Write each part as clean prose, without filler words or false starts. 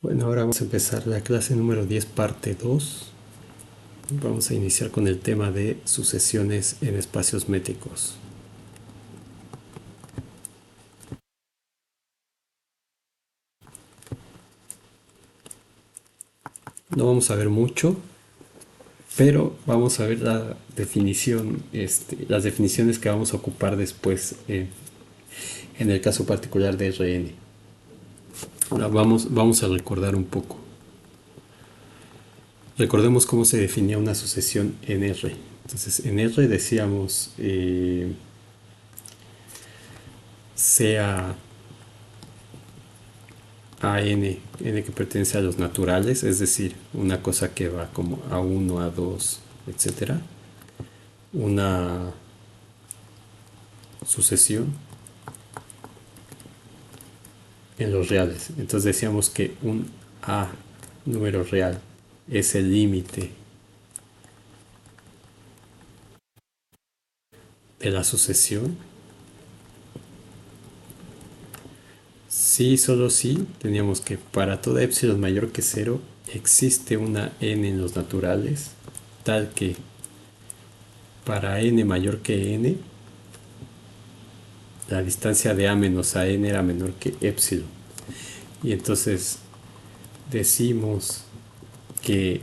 Bueno, ahora vamos a empezar la clase número 10, parte 2. Vamos a iniciar con el tema de sucesiones en espacios métricos. No vamos a ver mucho, pero vamos a ver la definición, las definiciones que vamos a ocupar después en el caso particular de Rn. Ahora vamos a recordar un poco. Recordemos cómo se definía una sucesión en R. Entonces, en R decíamos sea a n que pertenece a los naturales, es decir, una cosa que va como a1, a2, etcétera, una sucesión en los reales. Entonces decíamos que un a número real es el límite de la sucesión. Sí, solo sí, teníamos que para toda epsilon mayor que 0 existe una n en los naturales, tal que para n mayor que n, la distancia de a menos a n era menor que epsilon. Y entonces decimos que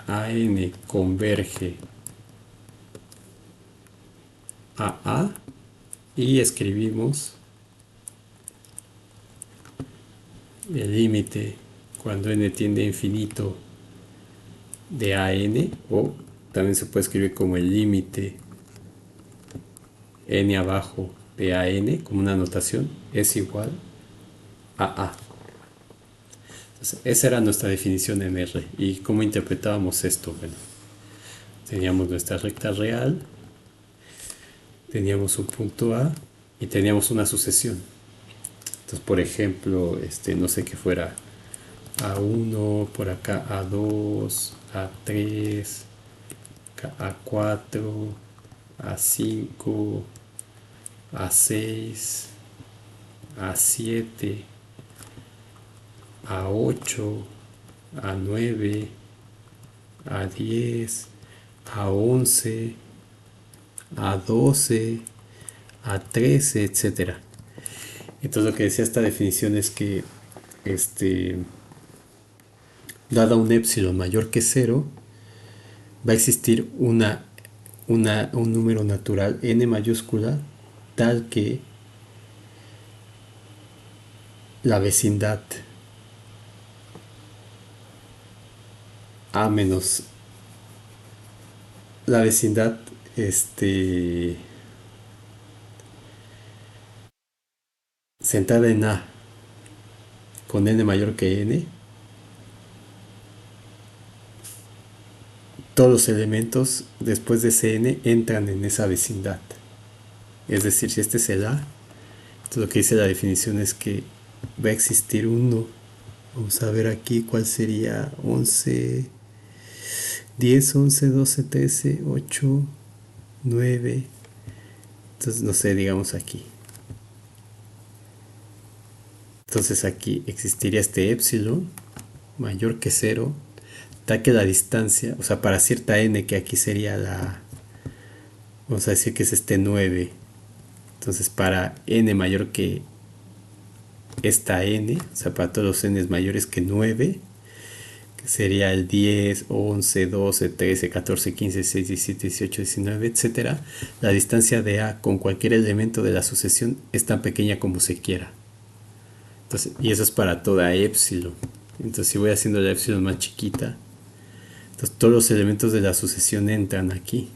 AN converge a A y escribimos el límite cuando n tiende a infinito de AN, o también se puede escribir como el límite n abajo de AN, como una notación, es igual a A. Entonces, esa era nuestra definición en R. ¿Y cómo interpretábamos esto? Bueno, teníamos nuestra recta real, teníamos un punto A y teníamos una sucesión. Entonces, por ejemplo, no sé qué fuera A1, por acá A2, A3, A4, A5, A6, A7, A8, A9, A10, A11, A12, A13, etcétera. Entonces lo que decía esta definición es que dada un epsilon mayor que 0, va a existir un número natural n mayúscula tal que la vecindad a menos la vecindad centrada en a con n mayor que n, todos los elementos después de ese n entran en esa vecindad. Es decir, si este es el a, entonces lo que dice la definición es que va a existir uno. Vamos a ver aquí cuál sería 11, 10, 11, 12, 13, 8, 9. Entonces, no sé, digamos aquí. Entonces aquí existiría este epsilon mayor que 0, tal que la distancia, o sea, para cierta n, que aquí sería vamos a decir que es 9. Entonces para n mayor que esta n, o sea, para todos los n mayores que 9, que sería el 10, 11, 12, 13, 14, 15, 16, 17, 18, 19, etcétera, la distancia de a con cualquier elemento de la sucesión es tan pequeña como se quiera. Entonces, y eso es para toda epsilon. Entonces, si voy haciendo la epsilon más chiquita, entonces todos los elementos de la sucesión entran aquí.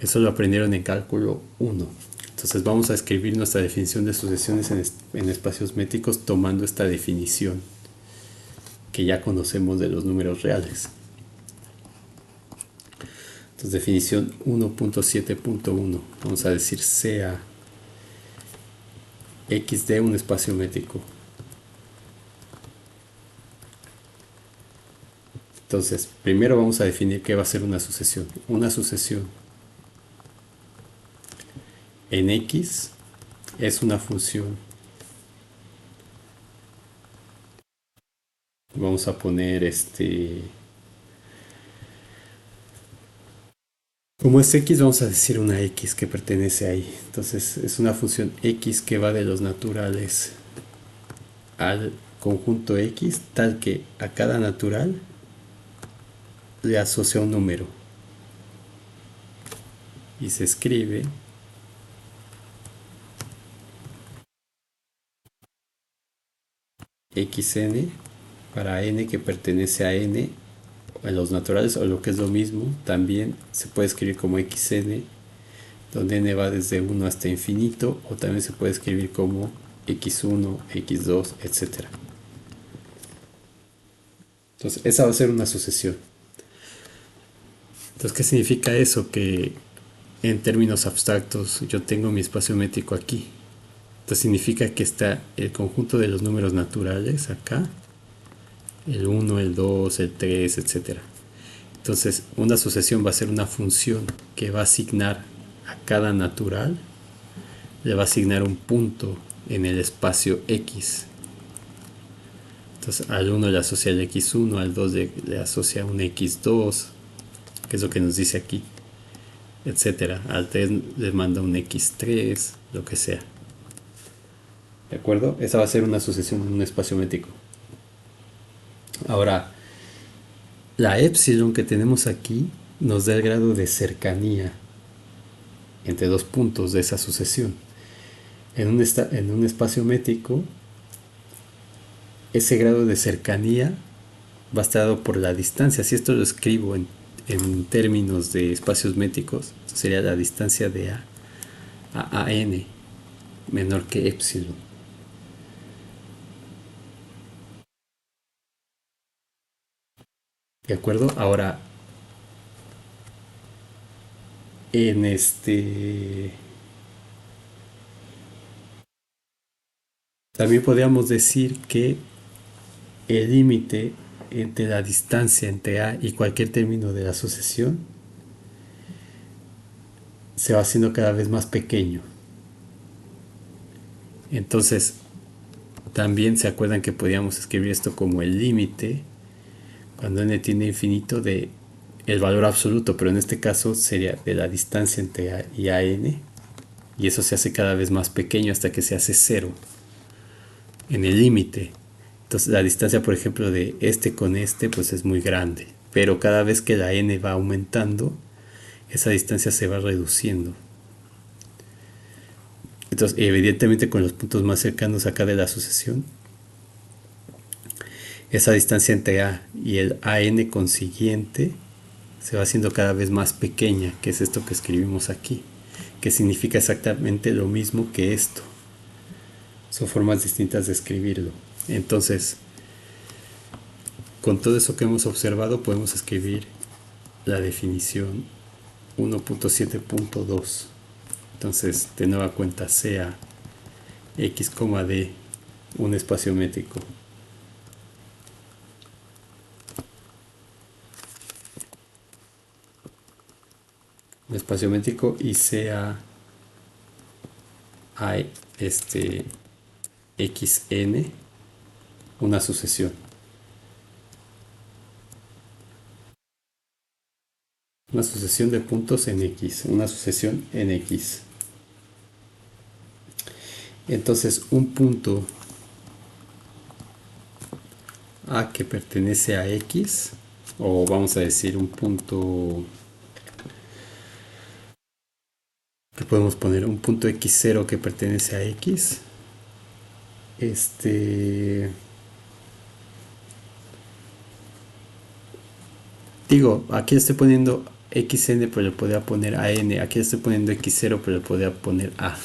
Eso lo aprendieron en cálculo 1. Entonces vamos a escribir nuestra definición de sucesiones en espacios métricos tomando esta definición que ya conocemos de los números reales. Entonces definición 1.7.1, vamos a decir sea x de un espacio métrico. Entonces primero vamos a definir qué va a ser una sucesión. Una sucesión en x es una función Vamos a poner como es x, vamos a decir una x que pertenece ahí. Entonces es una función x que va de los naturales al conjunto x, tal que a cada natural le asocia un número. Y se escribe xn para n que pertenece a n, a los naturales, o lo que es lo mismo, también se puede escribir como xn, donde n va desde 1 hasta infinito, o también se puede escribir como x1, x2, etc. Entonces, esa va a ser una sucesión. Entonces, ¿qué significa eso? Que en términos abstractos yo tengo mi espacio métrico aquí. Entonces significa que está el conjunto de los números naturales acá, el 1, el 2, el 3, etc. Entonces, una sucesión va a ser una función que va a asignar a cada natural, le va a asignar un punto en el espacio X. Entonces, al 1 le asocia el X1, al 2 le asocia un X2, que es lo que nos dice aquí, etcétera. Al 3 le manda un X3, lo que sea. ¿De acuerdo? Esa va a ser una sucesión en un espacio métrico. Ahora, la epsilon que tenemos aquí nos da el grado de cercanía entre dos puntos de esa sucesión. En un espacio métrico, ese grado de cercanía va a estar dado por la distancia. Si esto lo escribo en términos de espacios métricos, sería la distancia de a n menor que epsilon. ¿De acuerdo? Ahora, en también podríamos decir que el límite entre la distancia entre a y cualquier término de la sucesión se va haciendo cada vez más pequeño. Entonces, también se acuerdan que podíamos escribir esto como el límite cuando n tiende a infinito de el valor absoluto, pero en este caso sería de la distancia entre a y a n, y eso se hace cada vez más pequeño hasta que se hace cero en el límite. Entonces la distancia, por ejemplo, de este con este, pues es muy grande, pero cada vez que la n va aumentando, esa distancia se va reduciendo. Entonces, evidentemente con los puntos más cercanos acá de la sucesión, esa distancia entre a y el an consiguiente se va haciendo cada vez más pequeña, que es esto que escribimos aquí, que significa exactamente lo mismo que esto. Son formas distintas de escribirlo. Entonces, con todo eso que hemos observado, podemos escribir la definición 1.7.2. Entonces, de nueva cuenta, sea x, d un espacio métrico. Un espacio métrico y sea a xn una sucesión. Una sucesión de puntos en x, una sucesión en x. Entonces, un punto a que pertenece a x, o vamos a decir un punto que podemos poner, un punto x0 que pertenece a x, digo, aquí estoy poniendo xn, pero le podría poner a n. Aquí estoy poniendo x0, pero le podría poner a.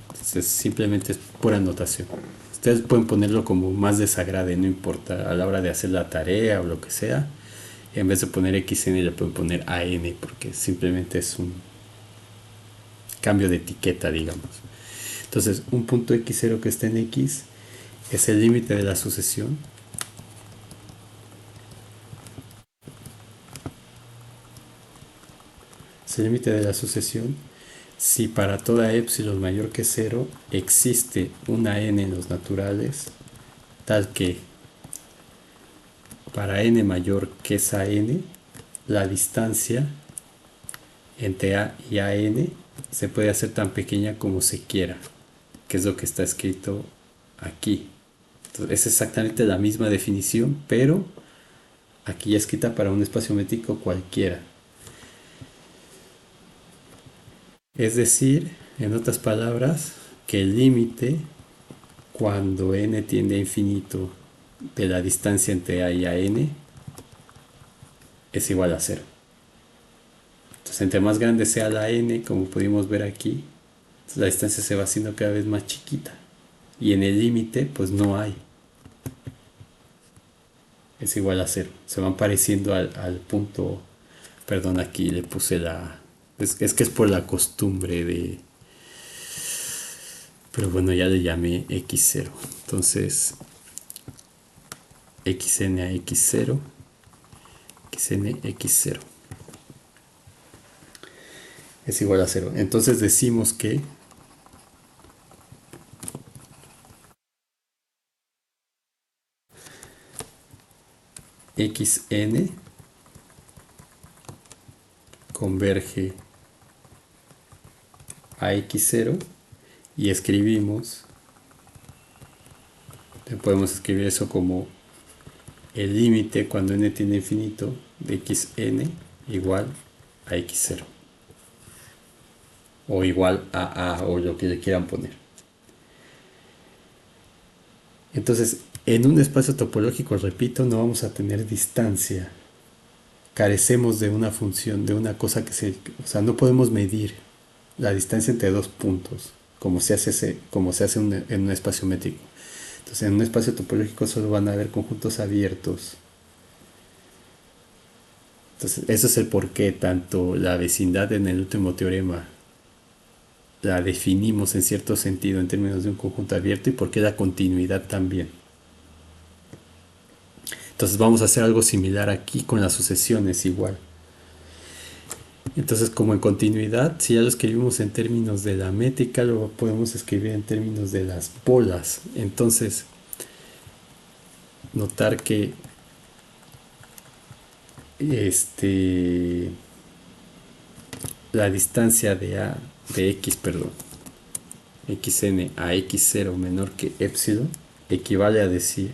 Entonces, simplemente es pura anotación. Ustedes pueden ponerlo como más desagrade, no importa, a la hora de hacer la tarea o lo que sea. En vez de poner xn, le pueden poner an, porque simplemente es un cambio de etiqueta, digamos. Entonces, un punto x0 que está en x es el límite de la sucesión. Es el límite de la sucesión si para toda epsilon mayor que 0 existe una n en los naturales tal que para n mayor que esa n, la distancia entre a y an se puede hacer tan pequeña como se quiera, que es lo que está escrito aquí. Entonces, es exactamente la misma definición, pero aquí ya escrita para un espacio métrico cualquiera. Es decir, en otras palabras, que el límite cuando n tiende a infinito de la distancia entre a y a n es igual a 0. Entonces, entre más grande sea la n, como pudimos ver aquí, la distancia se va haciendo cada vez más chiquita. Y en el límite, pues no hay. Es igual a 0. Se van pareciendo al punto. Perdón, aquí le puse la. Es que es por la costumbre de. Pero bueno, ya le llamé x0. Entonces, xn a x0, xn x0 es igual a 0. Entonces decimos que xn converge a x0 y escribimos, podemos escribir eso como el límite cuando n tiene infinito de xn igual a x0 o igual a o lo que le quieran poner. Entonces, en un espacio topológico, repito, no vamos a tener distancia. Carecemos de una función, de una cosa que o sea, no podemos medir la distancia entre dos puntos, como se hace en un espacio métrico. Entonces, en un espacio topológico solo van a haber conjuntos abiertos. Entonces, eso es el porqué tanto la vecindad en el último teorema la definimos en cierto sentido en términos de un conjunto abierto y por qué la continuidad también. Entonces vamos a hacer algo similar aquí con las sucesiones igual. Entonces, como en continuidad, si ya lo escribimos en términos de la métrica, lo podemos escribir en términos de las bolas. Entonces, notar que la distancia de x, perdón, xn a x0 menor que epsilon equivale a decir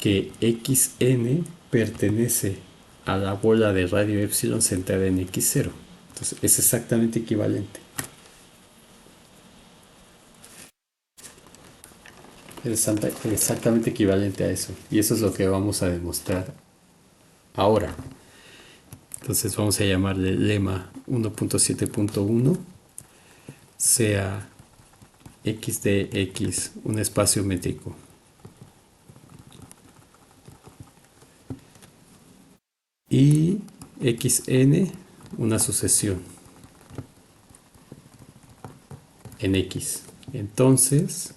que xn pertenece a la bola de radio epsilon centrada en x0. Entonces es exactamente equivalente. Es exactamente equivalente a eso. Y eso es lo que vamos a demostrar ahora. Entonces vamos a llamarle lema 1.7.1 sea x de x un espacio métrico. Y xn una sucesión en x. Entonces,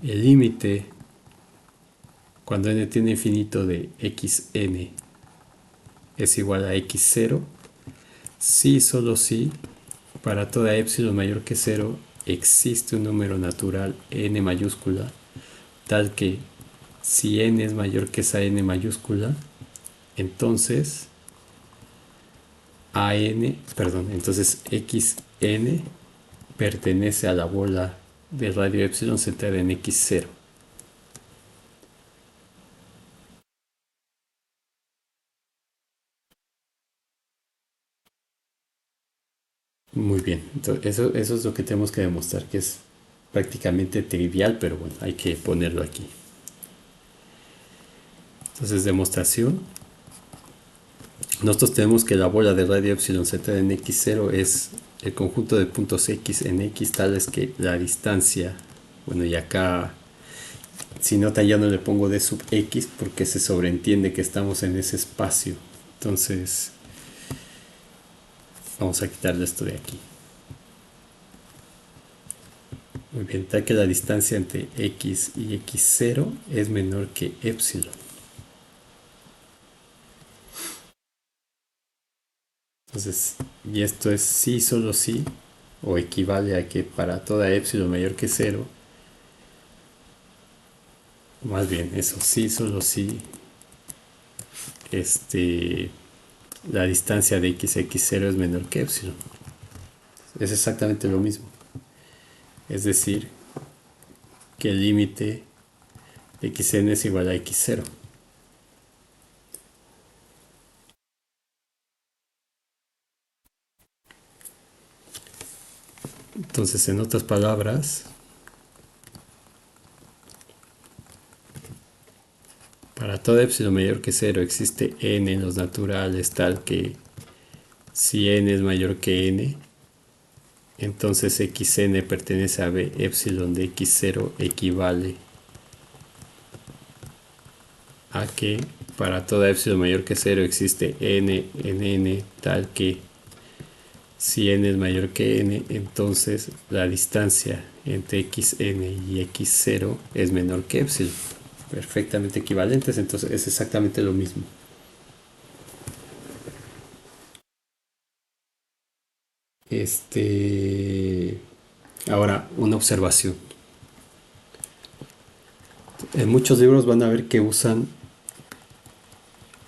el límite cuando n tiene infinito de xn es igual a x0 si solo si para toda epsilon mayor que 0 existe un número natural n mayúscula tal que si n es mayor que esa n mayúscula, entonces entonces xn pertenece a la bola de radio epsilon centrada en x0. Muy bien, entonces eso es lo que tenemos que demostrar, que es prácticamente trivial, pero bueno, hay que ponerlo aquí. Entonces, demostración. Nosotros tenemos que la bola de radio epsilon centrada en x0 es el conjunto de puntos x en x tales que la distancia, bueno, y acá si nota ya no le pongo d sub x porque se sobreentiende que estamos en ese espacio. Entonces vamos a quitarle esto de aquí. Muy bien, tal que la distancia entre x y x0 es menor que epsilon. Entonces, y esto es sí, solo sí, o equivale a que para toda epsilon mayor que cero, más bien eso sí, solo si la distancia de x0 es menor que epsilon. Es exactamente lo mismo. Es decir, que el límite de xn es igual a x0. Entonces, en otras palabras, para toda epsilon mayor que 0 existe n en los naturales tal que si n es mayor que n, entonces xn pertenece a b epsilon de x0 equivale a que para toda epsilon mayor que 0 existe n en n tal que si n es mayor que n, entonces la distancia entre xn y x0 es menor que epsilon. Perfectamente equivalentes, entonces es exactamente lo mismo. Ahora, una observación. En muchos libros van a ver que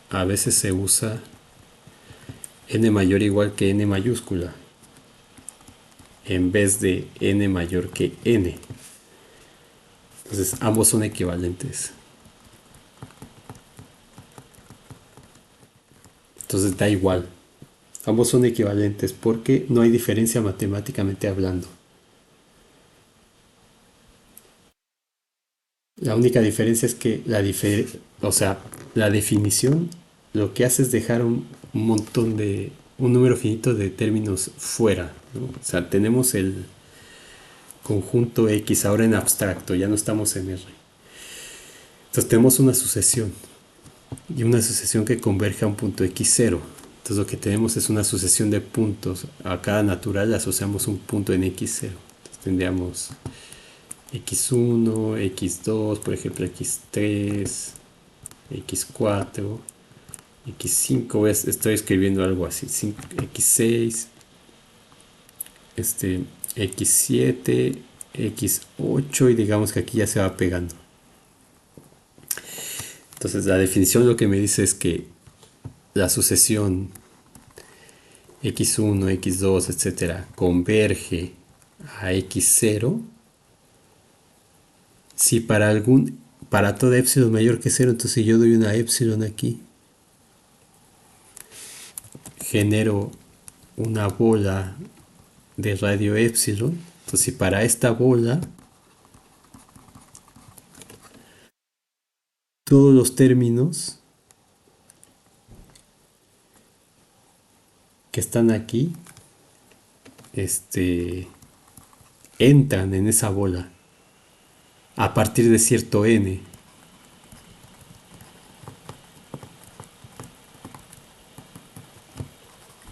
a veces se usa n mayor igual que n mayúscula en vez de n mayor que n. Entonces ambos son equivalentes. Entonces da igual. Ambos son equivalentes porque no hay diferencia matemáticamente hablando. La única diferencia es que la definición lo que hace es dejar un número finito de términos fuera, ¿no? O sea, tenemos el conjunto X ahora en abstracto, ya no estamos en R. Entonces tenemos una sucesión y una sucesión que converge a un punto X0. Entonces lo que tenemos es una sucesión de puntos. A cada natural le asociamos un punto en X0. Entonces tendríamos X1, X2, por ejemplo X3, X4, X5, estoy escribiendo algo así, X6, X7, X8 y digamos que aquí ya se va pegando. Entonces la definición lo que me dice es que la sucesión X1, X2, etcétera, converge a X0 si para toda epsilon mayor que 0, entonces si yo doy una epsilon aquí, genero una bola de radio epsilon. Entonces si para esta bola todos los términos que están aquí entran en esa bola a partir de cierto n.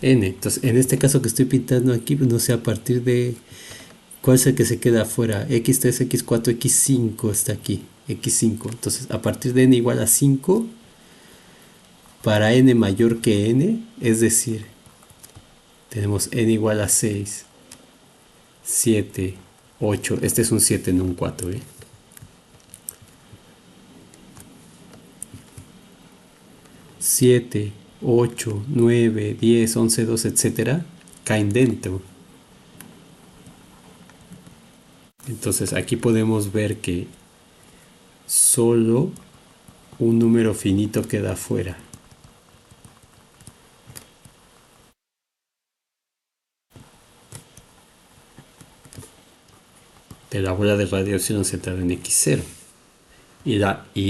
Entonces en este caso que estoy pintando aquí, no sé a partir de cuál es el que se queda afuera. X3, X4, X5 está aquí. X5. Entonces a partir de n igual a 5 para n mayor que n, es decir, tenemos n igual a 6, 7, 8. Este es un 7, no un 4. 7, 8, 9, 10, 11, 12, etcétera, caen dentro. Entonces aquí podemos ver que solo un número finito queda afuera. De la bola de radiación centrada en X0. Y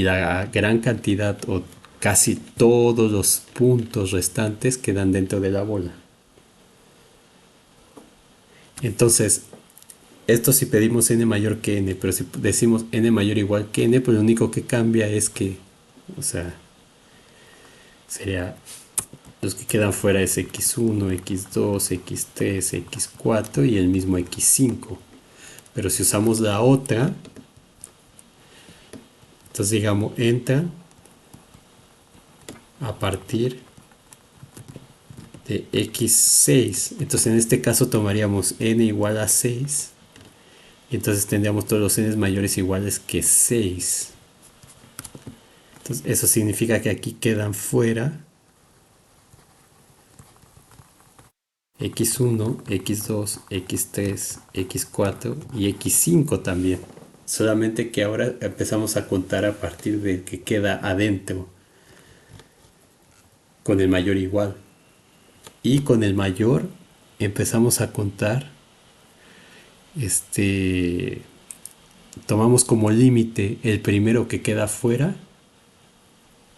la gran cantidad o casi todos los puntos restantes quedan dentro de la bola. Entonces, esto si pedimos n mayor que n, pero si decimos n mayor o igual que n, pues lo único que cambia es que, o sea, sería los que quedan fuera es x1, x2, x3, x4 y el mismo x5. Pero si usamos la otra, entonces digamos entra a partir de x6. Entonces en este caso tomaríamos n igual a 6. Y entonces tendríamos todos los n mayores iguales que 6. Entonces eso significa que aquí quedan fuera x1, x2, x3, x4 y x5 también. Solamente que ahora empezamos a contar a partir del que queda adentro, con el mayor igual. Y con el mayor empezamos a contar, tomamos como límite el primero que queda fuera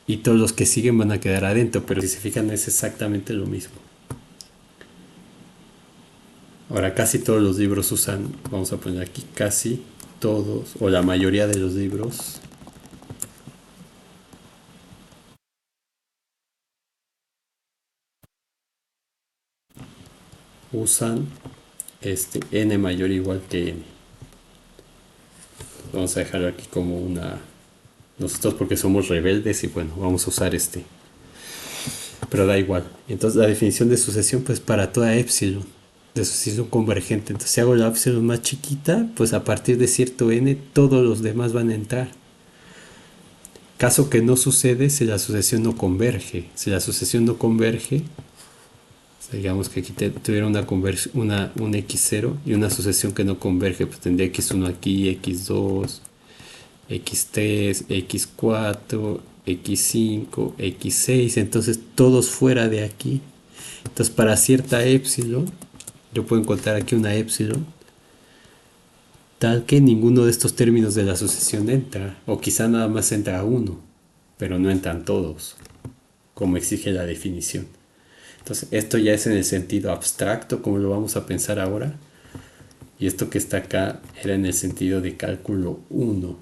y todos los que siguen van a quedar adentro, pero si se fijan es exactamente lo mismo. Ahora casi todos los libros usan, vamos a poner aquí casi todos o la mayoría de los libros usan n mayor o igual que n. Vamos a dejarlo aquí como una, nosotros porque somos rebeldes y bueno, vamos a usar pero da igual. Entonces la definición de sucesión pues para toda epsilon, de sucesión convergente. Entonces si hago la epsilon más chiquita, pues a partir de cierto n todos los demás van a entrar. Caso que no sucede si la sucesión no converge. Si la sucesión no converge, o sea, digamos que aquí tuviera un x0 y una sucesión que no converge, pues tendría x1 aquí, x2, x3, x4, x5, x6, entonces todos fuera de aquí. Entonces para cierta epsilon, yo puedo encontrar aquí una epsilon tal que ninguno de estos términos de la sucesión entra, o quizá nada más entra uno, pero no entran todos, como exige la definición. Entonces esto ya es en el sentido abstracto, como lo vamos a pensar ahora, y esto que está acá era en el sentido de cálculo 1.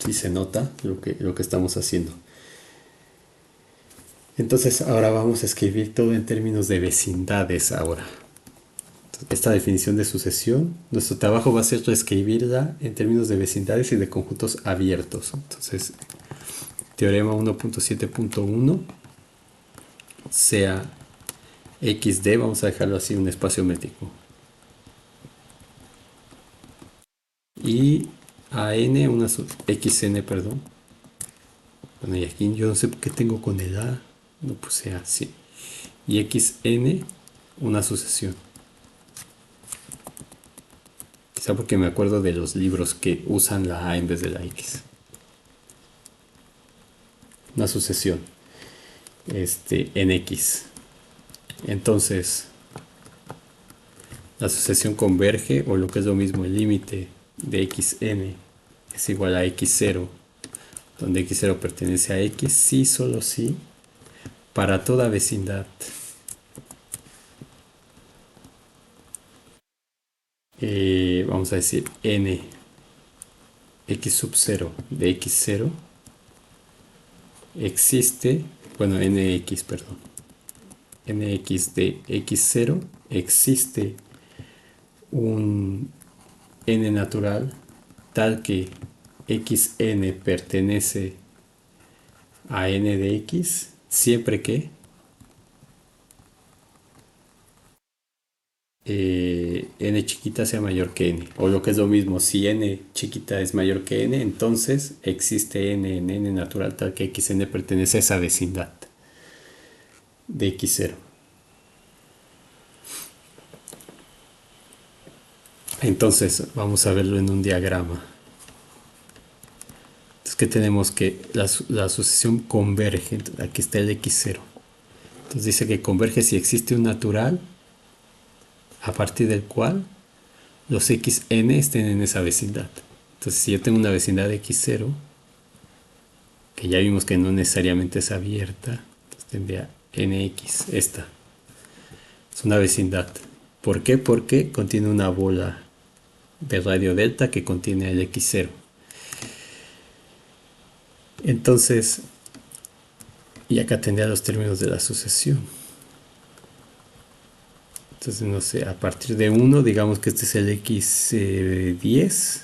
¿Sí se nota lo que estamos haciendo? Entonces ahora vamos a escribir todo en términos de vecindades ahora. Esta definición de sucesión, nuestro trabajo va a ser reescribirla en términos de vecindades y de conjuntos abiertos. Entonces, teorema 1.7.1 sea xd, vamos a dejarlo así, un espacio métrico. Y an, una xn, perdón. Bueno, y aquí yo no sé por qué tengo con el a, no puse así. Y xn, una sucesión. Quizá porque me acuerdo de los libros que usan la A en vez de la X. Una sucesión. En X. Entonces, la sucesión converge, o lo que es lo mismo, el límite de xn es igual a x0, donde x0 pertenece a x, sí, solo sí, para toda vecindad. Vamos a decir n x sub 0 de x0 existe, bueno, nx, perdón, nx de x0 existe un n natural tal que xn pertenece a n de x siempre que n chiquita sea mayor que n, o lo que es lo mismo, si n chiquita es mayor que n, entonces existe n en n natural tal que xn pertenece a esa vecindad de x0. Entonces vamos a verlo en un diagrama. Entonces que tenemos que la sucesión converge, aquí está el x0, entonces dice que converge si existe un natural a partir del cual los xn estén en esa vecindad. Entonces si yo tengo una vecindad de x0, que ya vimos que no necesariamente es abierta, entonces tendría nx, esta es una vecindad. ¿Por qué? Porque contiene una bola de radio delta que contiene el x0. Entonces, y acá tendría los términos de la sucesión. Entonces, no sé, a partir de 1, digamos que este es el x10,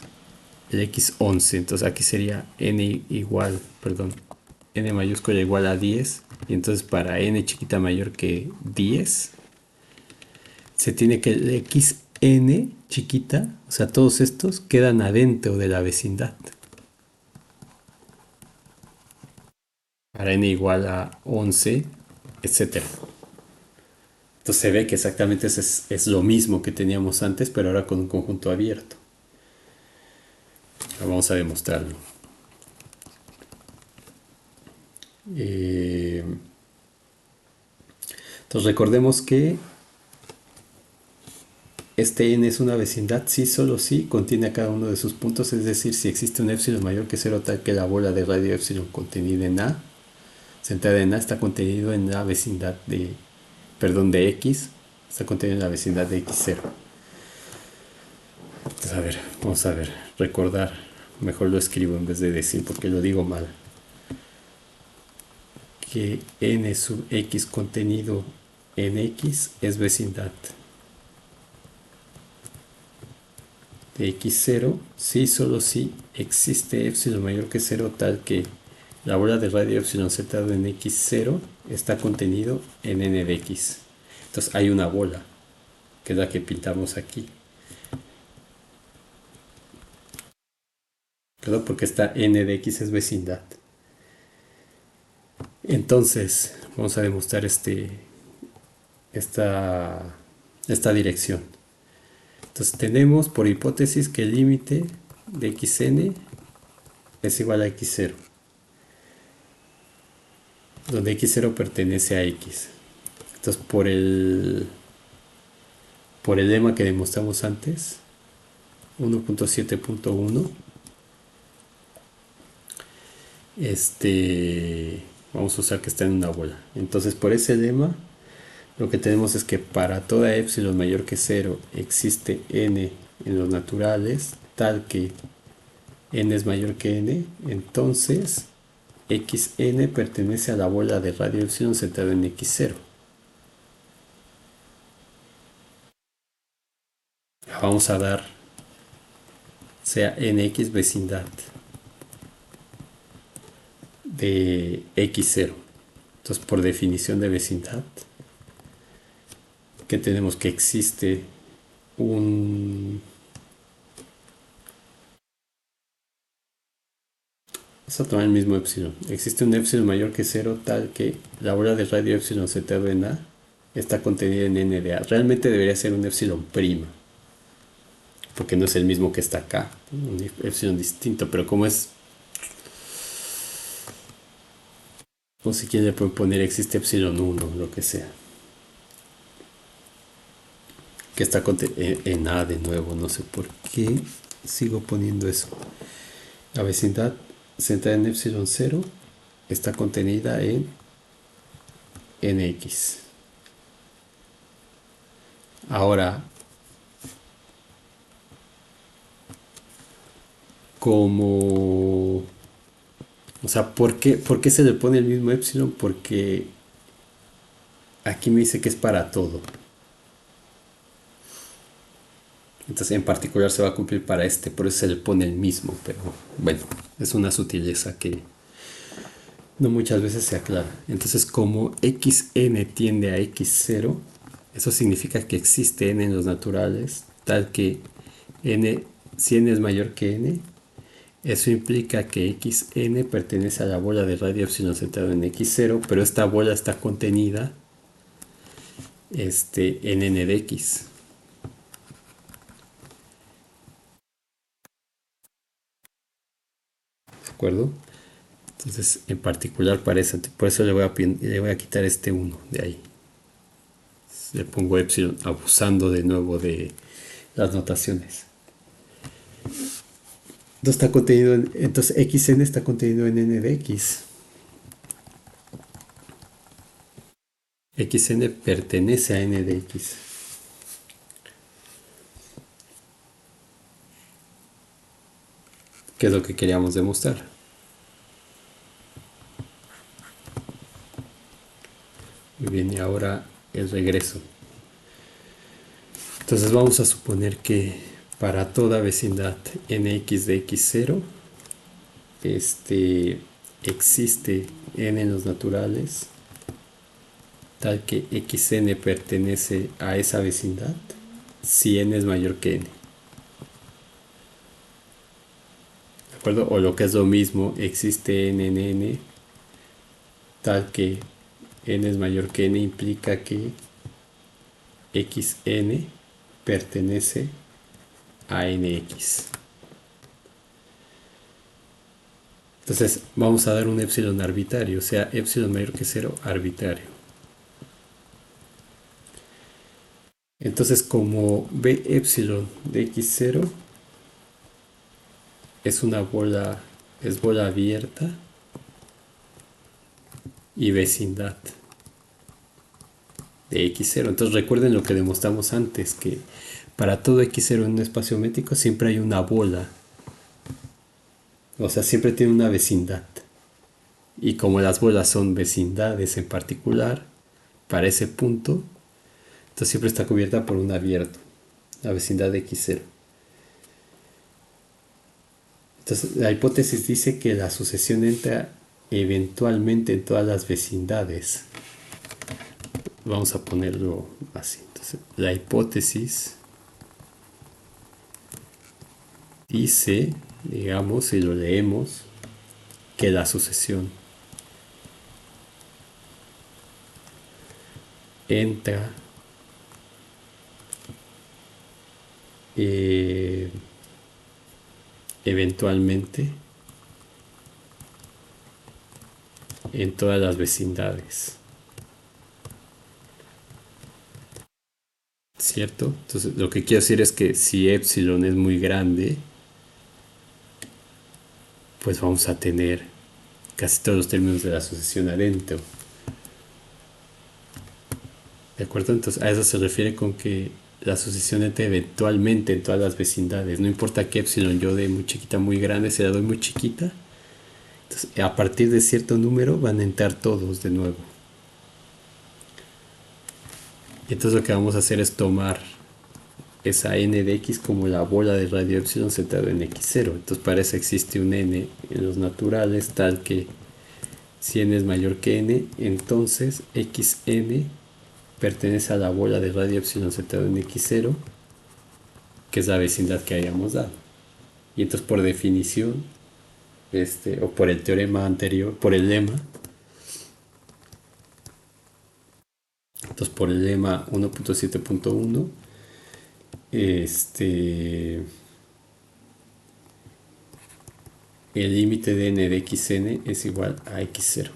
el x11. Entonces aquí sería n igual, perdón, n mayúscula igual a 10, y entonces para n chiquita mayor que 10, se tiene que el xn chiquita, o sea, todos estos quedan adentro de la vecindad. Para n igual a 11, etcétera. Entonces se ve que exactamente es lo mismo que teníamos antes, pero ahora con un conjunto abierto. Vamos a demostrarlo. Entonces recordemos que este n es una vecindad si solo si contiene a cada uno de sus puntos, es decir, si existe un epsilon mayor que 0 tal que la bola de radio epsilon contenida en A, centrada en A, está contenido en la vecindad de, perdón, de X, está contenido en la vecindad de X0. Entonces, a ver, vamos a ver, recordar, mejor lo escribo en vez de decir porque lo digo mal. Que n sub x contenido en X es vecindad de X0 si solo si existe epsilon mayor que 0 tal que la bola de radio epsilon centrado en X0 está contenido en n de X. Entonces hay una bola, que es la que pintamos aquí. Claro, porque esta n de X es vecindad. Entonces, vamos a demostrar esta dirección. Entonces tenemos por hipótesis que el límite de xn es igual a x0, donde x0 pertenece a x. Entonces por el lema que demostramos antes, 1.7.1, vamos a usar que está en una bola. Entonces por ese lema lo que tenemos es que para toda epsilon mayor que 0 existe n en los naturales tal que n es mayor que n, entonces xn pertenece a la bola de radio epsilon centrada en x0. Vamos a dar sea nx vecindad de x0. Entonces por definición de vecindad, que tenemos que existe un... Vamos a tomar el mismo epsilon. Existe un epsilon mayor que 0 tal que la bola de radio epsilon centrado en A está contenida en n de A. Realmente debería ser un epsilon prima, porque no es el mismo que está acá, un epsilon distinto, pero como es... O si quieren le pueden poner existe epsilon 1, lo que sea. Que está en A de nuevo, no sé por qué sigo poniendo eso. La vecindad centrada en epsilon 0 está contenida en nx. Ahora, como... O sea, ¿por qué se le pone el mismo epsilon? Porque aquí me dice que es para todo. Entonces en particular se va a cumplir para este, por eso se le pone el mismo, pero bueno, es una sutileza que no muchas veces se aclara. Entonces como xn tiende a x0, eso significa que existe n en los naturales, tal que n, si n es mayor que n, eso implica que xn pertenece a la bola de radio epsilon centrado en x0, pero esta bola está contenida en n de x. ¿De acuerdo? Entonces, en particular para eso, por eso le voy a quitar este 1 de ahí. Le pongo epsilon abusando de nuevo de las notaciones. Entonces xn está contenido en n de x. Xn pertenece a n de x. ¿Qué es lo que queríamos demostrar? Muy bien, y ahora el regreso. Entonces vamos a suponer que para toda vecindad nx de x0, existe n en los naturales tal que xn pertenece a esa vecindad si n es mayor que n. ¿De acuerdo? O lo que es lo mismo, existe n en n tal que n es mayor que n implica que xn pertenece a nx. Entonces vamos a dar un epsilon arbitrario, o sea, epsilon mayor que 0 arbitrario. Entonces como b epsilon de x0 es una bola, es bola abierta y vecindad de x0. Entonces recuerden lo que demostramos antes, que para todo x0 en un espacio métrico siempre hay una bola, o sea, siempre tiene una vecindad. Y como las bolas son vecindades en particular, para ese punto, entonces siempre está cubierta por un abierto, la vecindad de x0. Entonces la hipótesis dice que la sucesión entra eventualmente en todas las vecindades. Vamos a ponerlo así. Entonces, la hipótesis dice, digamos, si lo leemos, que la sucesión entra eventualmente en todas las vecindades. ¿Cierto? Entonces lo que quiero decir es que si epsilon es muy grande, pues vamos a tener casi todos los términos de la sucesión adentro. ¿De acuerdo? Entonces a eso se refiere con que la sucesión entra eventualmente en todas las vecindades. No importa que epsilon yo dé muy chiquita, muy grande, si la doy muy chiquita, entonces a partir de cierto número van a entrar todos de nuevo. Y entonces lo que vamos a hacer es tomar esa n de x como la bola de radio epsilon centrado en x0. Entonces para eso existe un n en los naturales tal que si n es mayor que n, entonces xn pertenece a la bola de radio epsilon centrado en x0, que es la vecindad que habíamos dado. Y entonces por definición, o por el teorema anterior, por el lema, entonces por el lema 1.7.1, el límite de n de xn es igual a x0.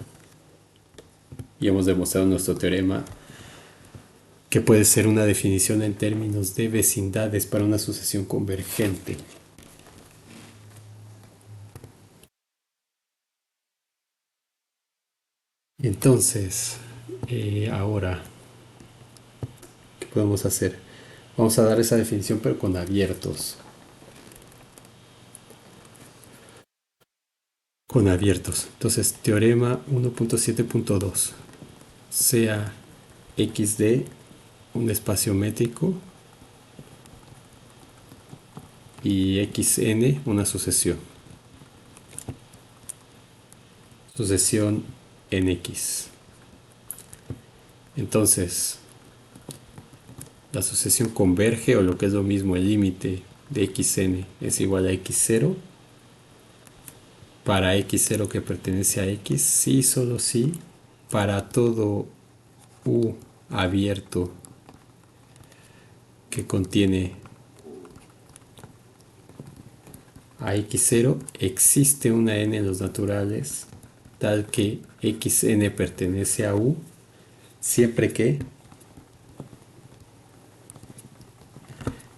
Y hemos demostrado en nuestro teorema que puede ser una definición en términos de vecindades para una sucesión convergente. Entonces, ahora, ¿qué podemos hacer? Vamos a dar esa definición pero con abiertos. Con abiertos. Entonces, teorema 1.7.2. Sea xd un espacio métrico y xn una sucesión. Sucesión en x. Entonces, la sucesión converge, o lo que es lo mismo, el límite de xn es igual a x0 para x0 que pertenece a x, sí, solo sí, para todo u abierto que contiene a x0, existe una n en los naturales tal que xn pertenece a u, siempre que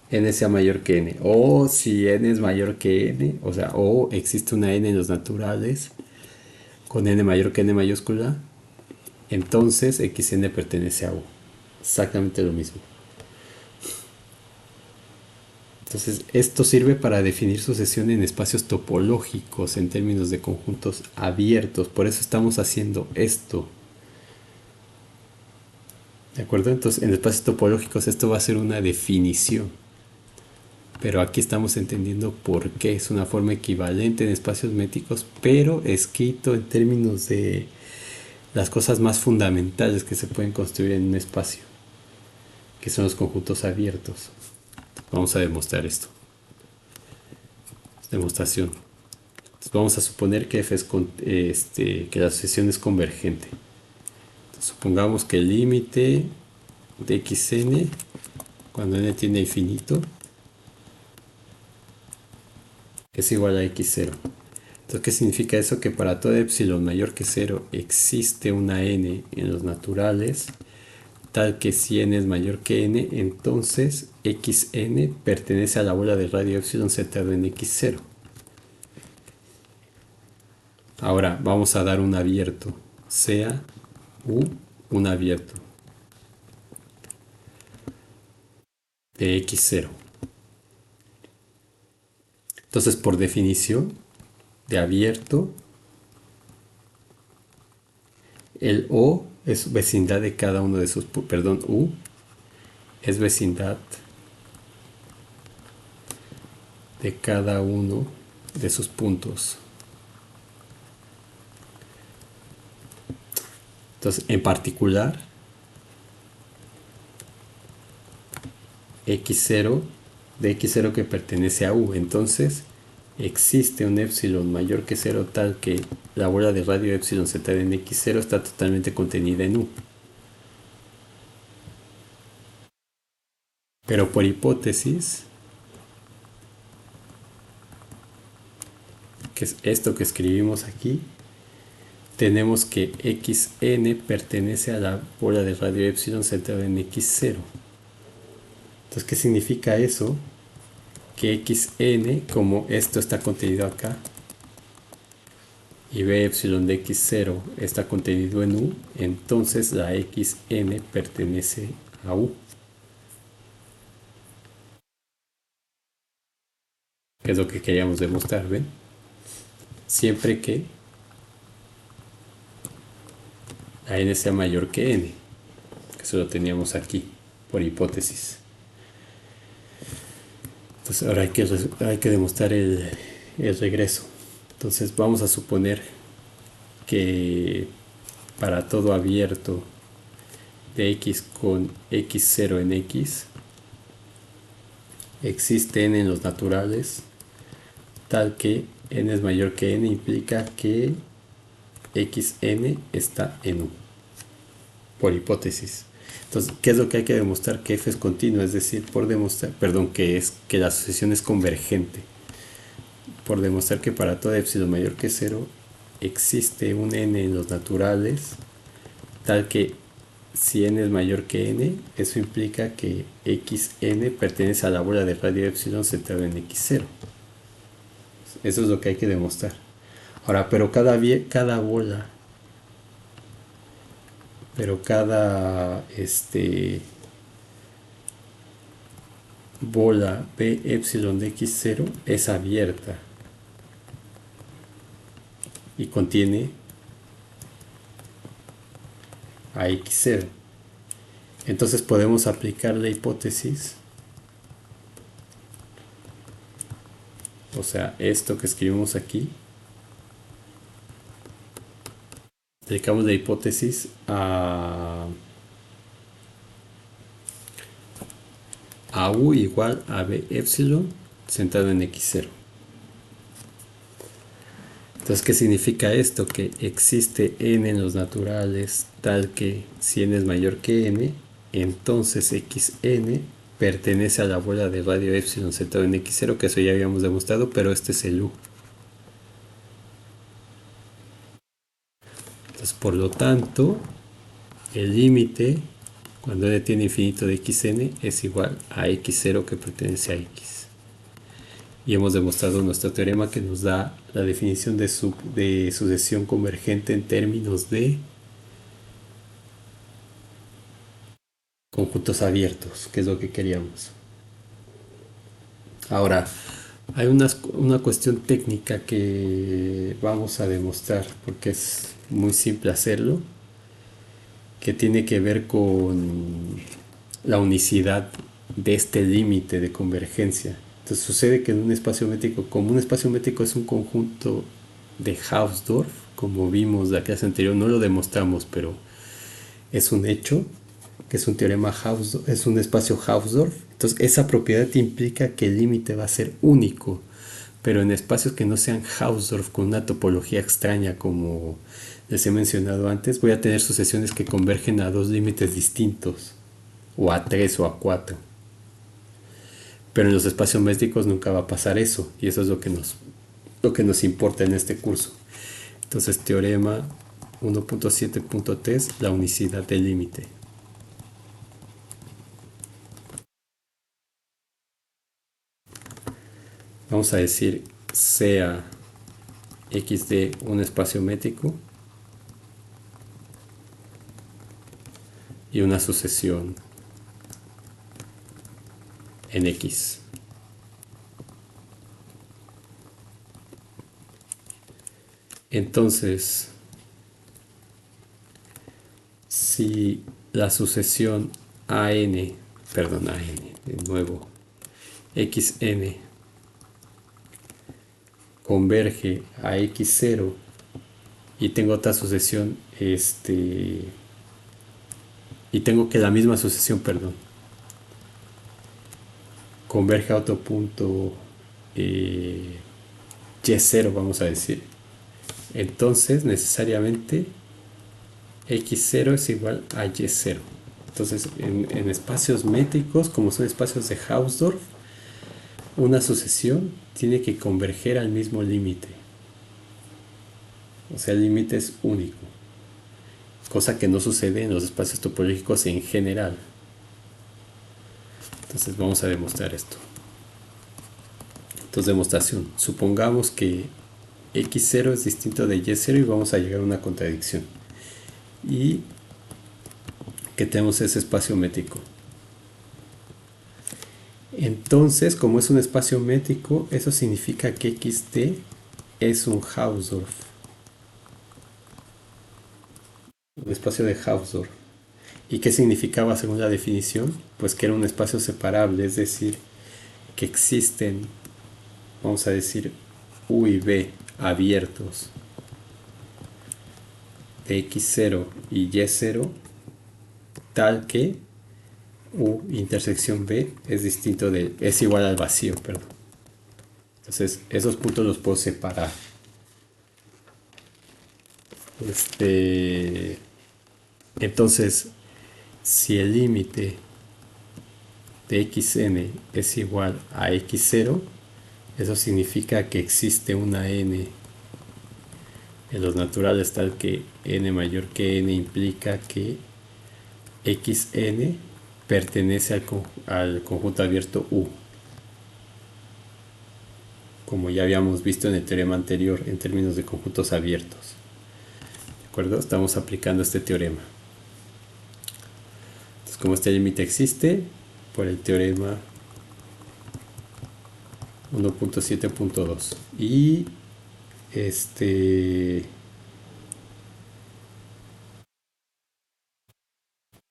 n sea mayor que n. O si n es mayor que n, o sea, o existe una n en los naturales con n mayor que n mayúscula, entonces xn pertenece a u. Exactamente lo mismo. Entonces, esto sirve para definir sucesión en espacios topológicos en términos de conjuntos abiertos. Por eso estamos haciendo esto. ¿De acuerdo? Entonces, en espacios topológicos esto va a ser una definición. Pero aquí estamos entendiendo por qué es una forma equivalente en espacios métricos, pero escrito en términos de las cosas más fundamentales que se pueden construir en un espacio, que son los conjuntos abiertos. Vamos a demostrar esto. Demostración. Entonces vamos a suponer que f es que la sucesión es convergente. Entonces, supongamos que el límite de xn cuando n tiende a infinito es igual a x0. Entonces, ¿qué significa eso? Que para todo epsilon mayor que 0 existe una n en los naturales, tal que si n es mayor que n, entonces xn pertenece a la bola de radio epsilon centrado en x0. Ahora vamos a dar un abierto, sea u un abierto de x0. Entonces, por definición de abierto, el O es vecindad de cada uno de sus, perdón, U es vecindad de cada uno de sus puntos. Entonces, en particular, x0 de x0 que pertenece a U. Entonces, existe un epsilon mayor que 0 tal que la bola de radio epsilon z en x0 está totalmente contenida en U. Pero por hipótesis, que es esto que escribimos aquí, tenemos que xn pertenece a la bola de radio epsilon centrada en x0. Entonces, ¿qué significa eso? Que xn, como esto está contenido acá, y b epsilon de x0 está contenido en u, entonces la xn pertenece a u. Que es lo que queríamos demostrar, ¿ven? Siempre que la n sea mayor que n, que eso lo teníamos aquí, por hipótesis. Entonces ahora hay que demostrar el regreso. Entonces vamos a suponer que para todo abierto de x con x0 en x existe n en los naturales tal que n es mayor que n, implica que xn está en u, por hipótesis. Entonces, ¿qué es lo que hay que demostrar? Que f es continua, es decir, por demostrar, perdón, que la sucesión es convergente. Por demostrar que para toda epsilon mayor que 0 existe un n en los naturales tal que si n es mayor que n, eso implica que xn pertenece a la bola de radio epsilon centrada en x0. Eso es lo que hay que demostrar. Ahora, pero cada bola, pero cada bola b epsilon de x0 es abierta y contiene a x0. Entonces podemos aplicar la hipótesis, o sea, esto que escribimos aquí, aplicamos la hipótesis a u igual a b epsilon centrado en x0. Entonces, ¿qué significa esto? Que existe n en los naturales tal que si n es mayor que n, entonces xn pertenece a la bola de radio epsilon centrado en x0, que eso ya habíamos demostrado, pero este es el u. Entonces, por lo tanto, el límite cuando n tiene infinito de xn es igual a x0 que pertenece a x. Y hemos demostrado nuestro teorema que nos da la definición de sucesión convergente en términos de conjuntos abiertos, que es lo que queríamos. Ahora, hay una cuestión técnica que vamos a demostrar, porque es muy simple hacerlo, que tiene que ver con la unicidad de este límite de convergencia. Entonces sucede que en un espacio métrico, como un espacio métrico es un conjunto de Hausdorff, como vimos de la clase anterior, no lo demostramos, pero es un hecho, que es un teorema Hausdorff, es un espacio Hausdorff. Entonces esa propiedad implica que el límite va a ser único, pero en espacios que no sean Hausdorff con una topología extraña como les he mencionado antes, voy a tener sucesiones que convergen a dos límites distintos, o a tres o a cuatro. Pero en los espacios métricos nunca va a pasar eso, y eso es lo que nos importa en este curso. Entonces, teorema 1.7.3, la unicidad del límite. Vamos a decir sea x de un espacio métrico y una sucesión en x. Entonces, si la sucesión perdón, de nuevo, xn converge a x0 y tengo otra sucesión, y tengo que la misma sucesión, perdón, converge a otro punto y0, vamos a decir. Entonces, necesariamente x0 es igual a y0. Entonces, en espacios métricos, como son espacios de Hausdorff, una sucesión tiene que converger al mismo límite. O sea, el límite es único. Cosa que no sucede en los espacios topológicos en general. Entonces vamos a demostrar esto. Entonces, demostración. Supongamos que x0 es distinto de y0 y vamos a llegar a una contradicción. Y que tenemos ese espacio métrico. Entonces, como es un espacio métrico, eso significa que xt es un Hausdorff. Un espacio de Hausdorff. ¿Y qué significaba según la definición? Pues que era un espacio separable, es decir, que existen, vamos a decir, u y b abiertos de x0 y y0, tal que u intersección b es igual al vacío, perdón. Entonces, esos puntos los puedo separar. Entonces, si el límite de xn es igual a x0, eso significa que existe una n en los naturales tal que n mayor que n implica que xn pertenece al conjunto abierto U, como ya habíamos visto en el teorema anterior en términos de conjuntos abiertos. ¿De acuerdo? Estamos aplicando este teorema. Entonces, como este límite existe, por el teorema 1.7.2 y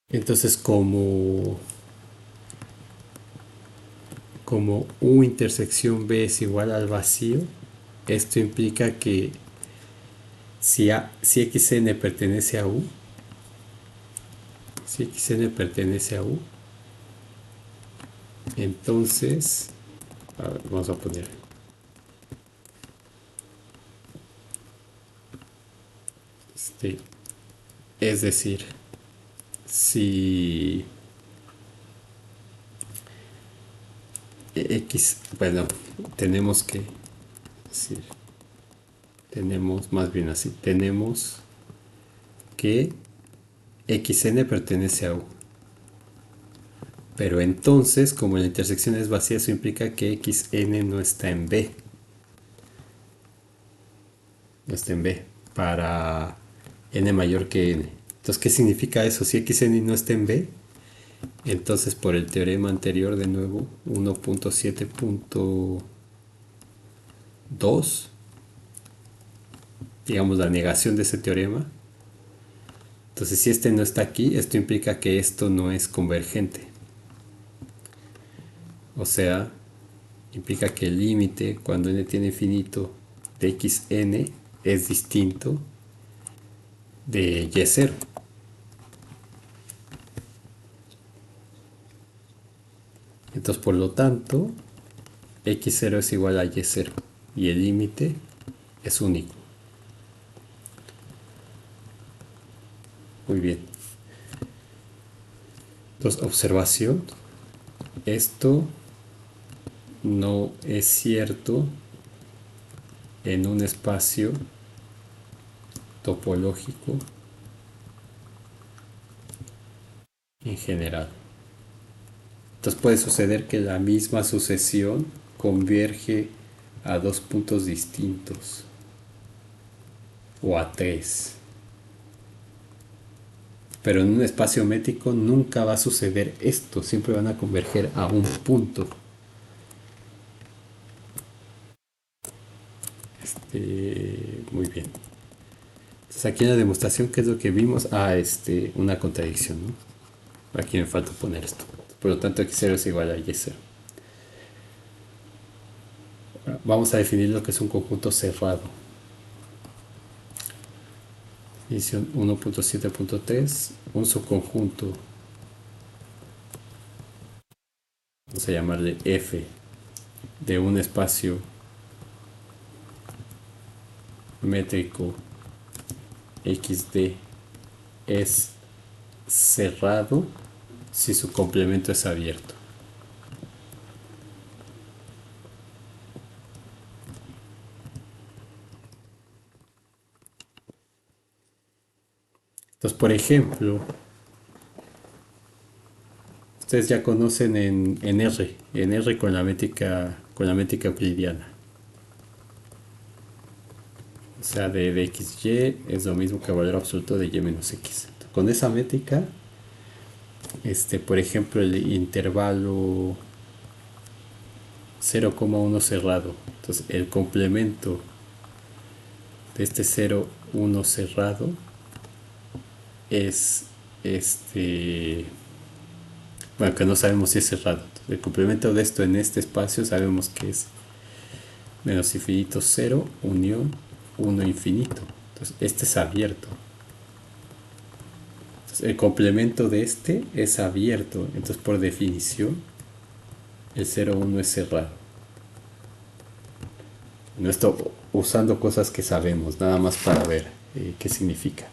entonces como U intersección B es igual al vacío, esto implica que si xn pertenece a U, entonces vamos a poner es decir, si bueno, tenemos que decir, tenemos más bien así, tenemos que xn pertenece a U. Pero entonces, como la intersección es vacía, eso implica que xn no está en B. No está en B para n mayor que n. Entonces, ¿qué significa eso? Si xn no está en B, entonces por el teorema anterior, de nuevo, 1.7.2, digamos la negación de ese teorema. Entonces, si este no está aquí, esto implica que esto no es convergente. O sea, implica que el límite cuando n tiene infinito de xn es distinto de y0. Entonces, por lo tanto, x0 es igual a y0 y el límite es único. Muy bien. Entonces, observación. Esto no es cierto en un espacio topológico en general. Entonces puede suceder que la misma sucesión converge a dos puntos distintos o a tres. Pero en un espacio métrico nunca va a suceder esto, siempre van a converger a un punto. Muy bien. Entonces aquí en la demostración, ¿qué es lo que vimos? Una contradicción, ¿no? Aquí me falta poner esto. Por lo tanto, x0 es igual a y0. Vamos a definir lo que es un conjunto cerrado. Definición 1.7.3, un subconjunto, vamos a llamarle F, de un espacio métrico XD es cerrado si su complemento es abierto. Entonces, por ejemplo, ustedes ya conocen en R con la métrica euclidiana. O sea, de XY es lo mismo que el valor absoluto de Y menos X. Con esa métrica, por ejemplo, el intervalo 0,1 cerrado. Entonces, el complemento de este 0,1 cerrado es bueno, que no sabemos si es cerrado. Entonces, el complemento de esto en este espacio sabemos que es menos infinito 0 unión 1 infinito. Entonces, este es abierto. Entonces, el complemento de este es abierto. Entonces, por definición, el 0,1 es cerrado. No estoy usando cosas que sabemos, nada más para ver qué significa.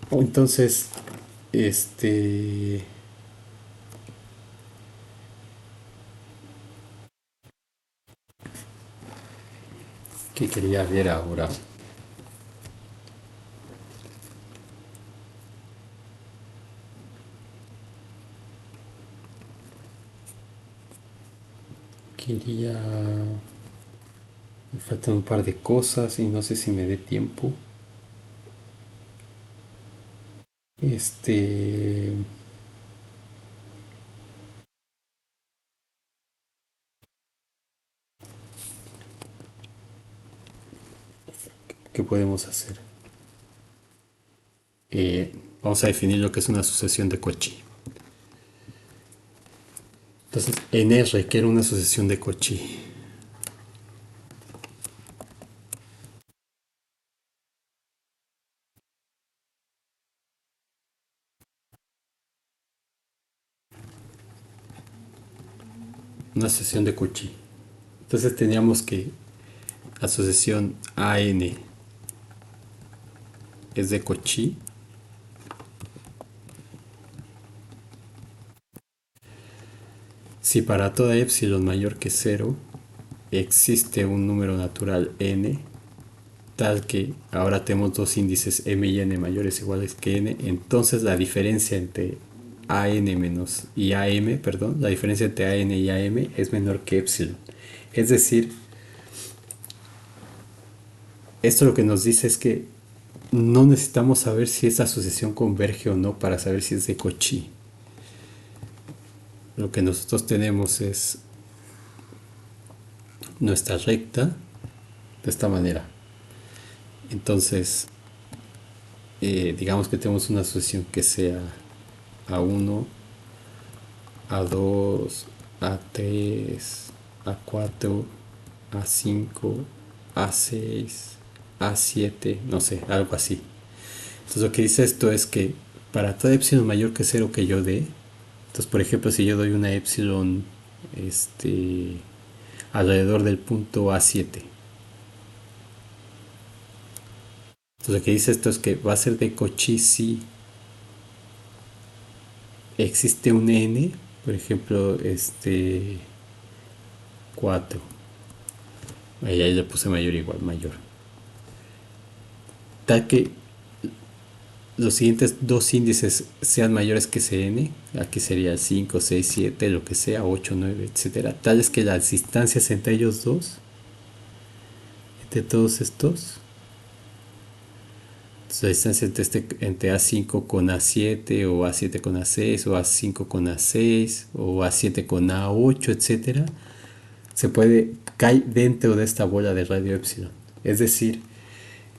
Entonces, ¿qué quería ver ahora? Quería... Me faltan un par de cosas y no sé si me dé tiempo. ¿Qué podemos hacer? Vamos a definir lo que es una sucesión de Cauchy. Entonces, en R, que era una sucesión de Cauchy. Una sucesión de Cauchy. Entonces teníamos que la sucesión AN es de Cauchy. Si para toda epsilon mayor que 0 existe un número natural n, tal que ahora tenemos dos índices m y n mayores o iguales que n, entonces la diferencia entre an menos y am, perdón, la diferencia entre an y am es menor que epsilon. Es decir, esto lo que nos dice es que no necesitamos saber si esa sucesión converge o no para saber si es de Cauchy. Lo que nosotros tenemos es nuestra recta de esta manera. Entonces, digamos que tenemos una sucesión que sea A1, A2, A3, A4, A5, A6, A7, no sé, algo así. Entonces lo que dice esto es que para toda epsilon mayor que cero que yo dé, entonces por ejemplo si yo doy una epsilon alrededor del punto A7, entonces lo que dice esto es que va a ser de Cauchy si existe un n, por ejemplo 4, ahí le puse mayor igual mayor, tal que los siguientes dos índices sean mayores que ese n, aquí sería 5, 6, 7, lo que sea, 8, 9, etcétera, tales que las distancias entre ellos dos, entre todos estos, entonces la distancia entre A5 con A7 o A7 con A6 o A5 con A6 o A7 con A8, etcétera, se puede caer dentro de esta bola de radio epsilon. Es decir,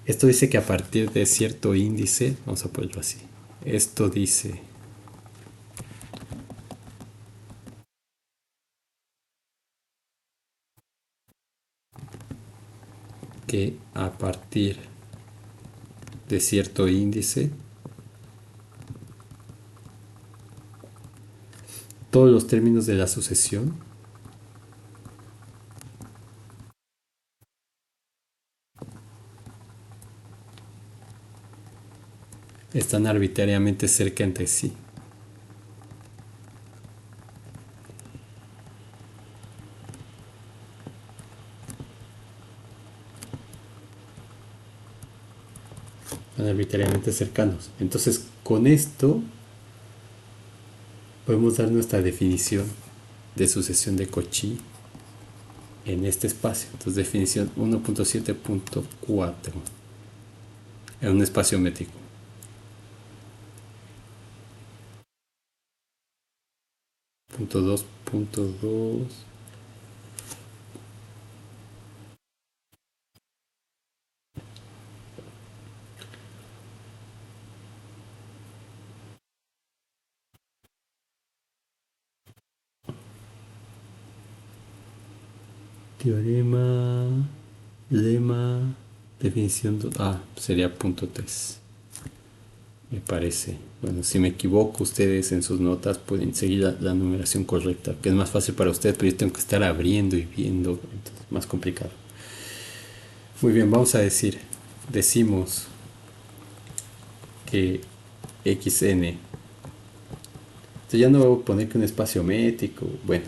esto dice que a partir de cierto índice, vamos a ponerlo así, esto dice que a partir de cierto índice, todos los términos de la sucesión están arbitrariamente cerca entre sí. Están arbitrariamente cercanos. Entonces, con esto podemos dar nuestra definición de sucesión de Cauchy en este espacio. Entonces, definición 1.7.4 en un espacio métrico. Punto 2.2. Teorema, lema, definición 2. Sería punto 3. Me parece. Bueno, si me equivoco, ustedes en sus notas pueden seguir la numeración correcta, que es más fácil para ustedes, pero yo tengo que estar abriendo y viendo, entonces más complicado. Muy bien, vamos a decimos que xn, entonces ya no voy a poner que un espacio métrico, bueno,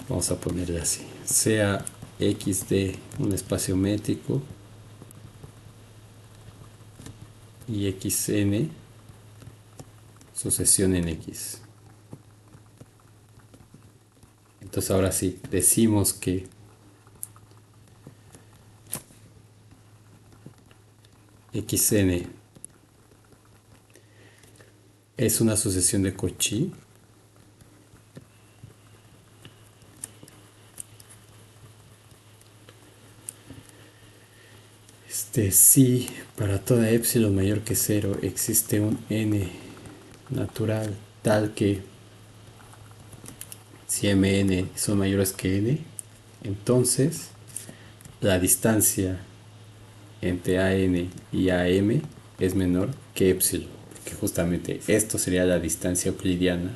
vamos a ponerle así, sea xd un espacio métrico y xn sucesión en x. Entonces ahora sí, decimos que xn es una sucesión de Cauchy si para toda epsilon mayor que 0 existe un n natural tal que si mn son mayores que n, entonces la distancia entre an y am es menor que epsilon, que justamente esto sería la distancia euclidiana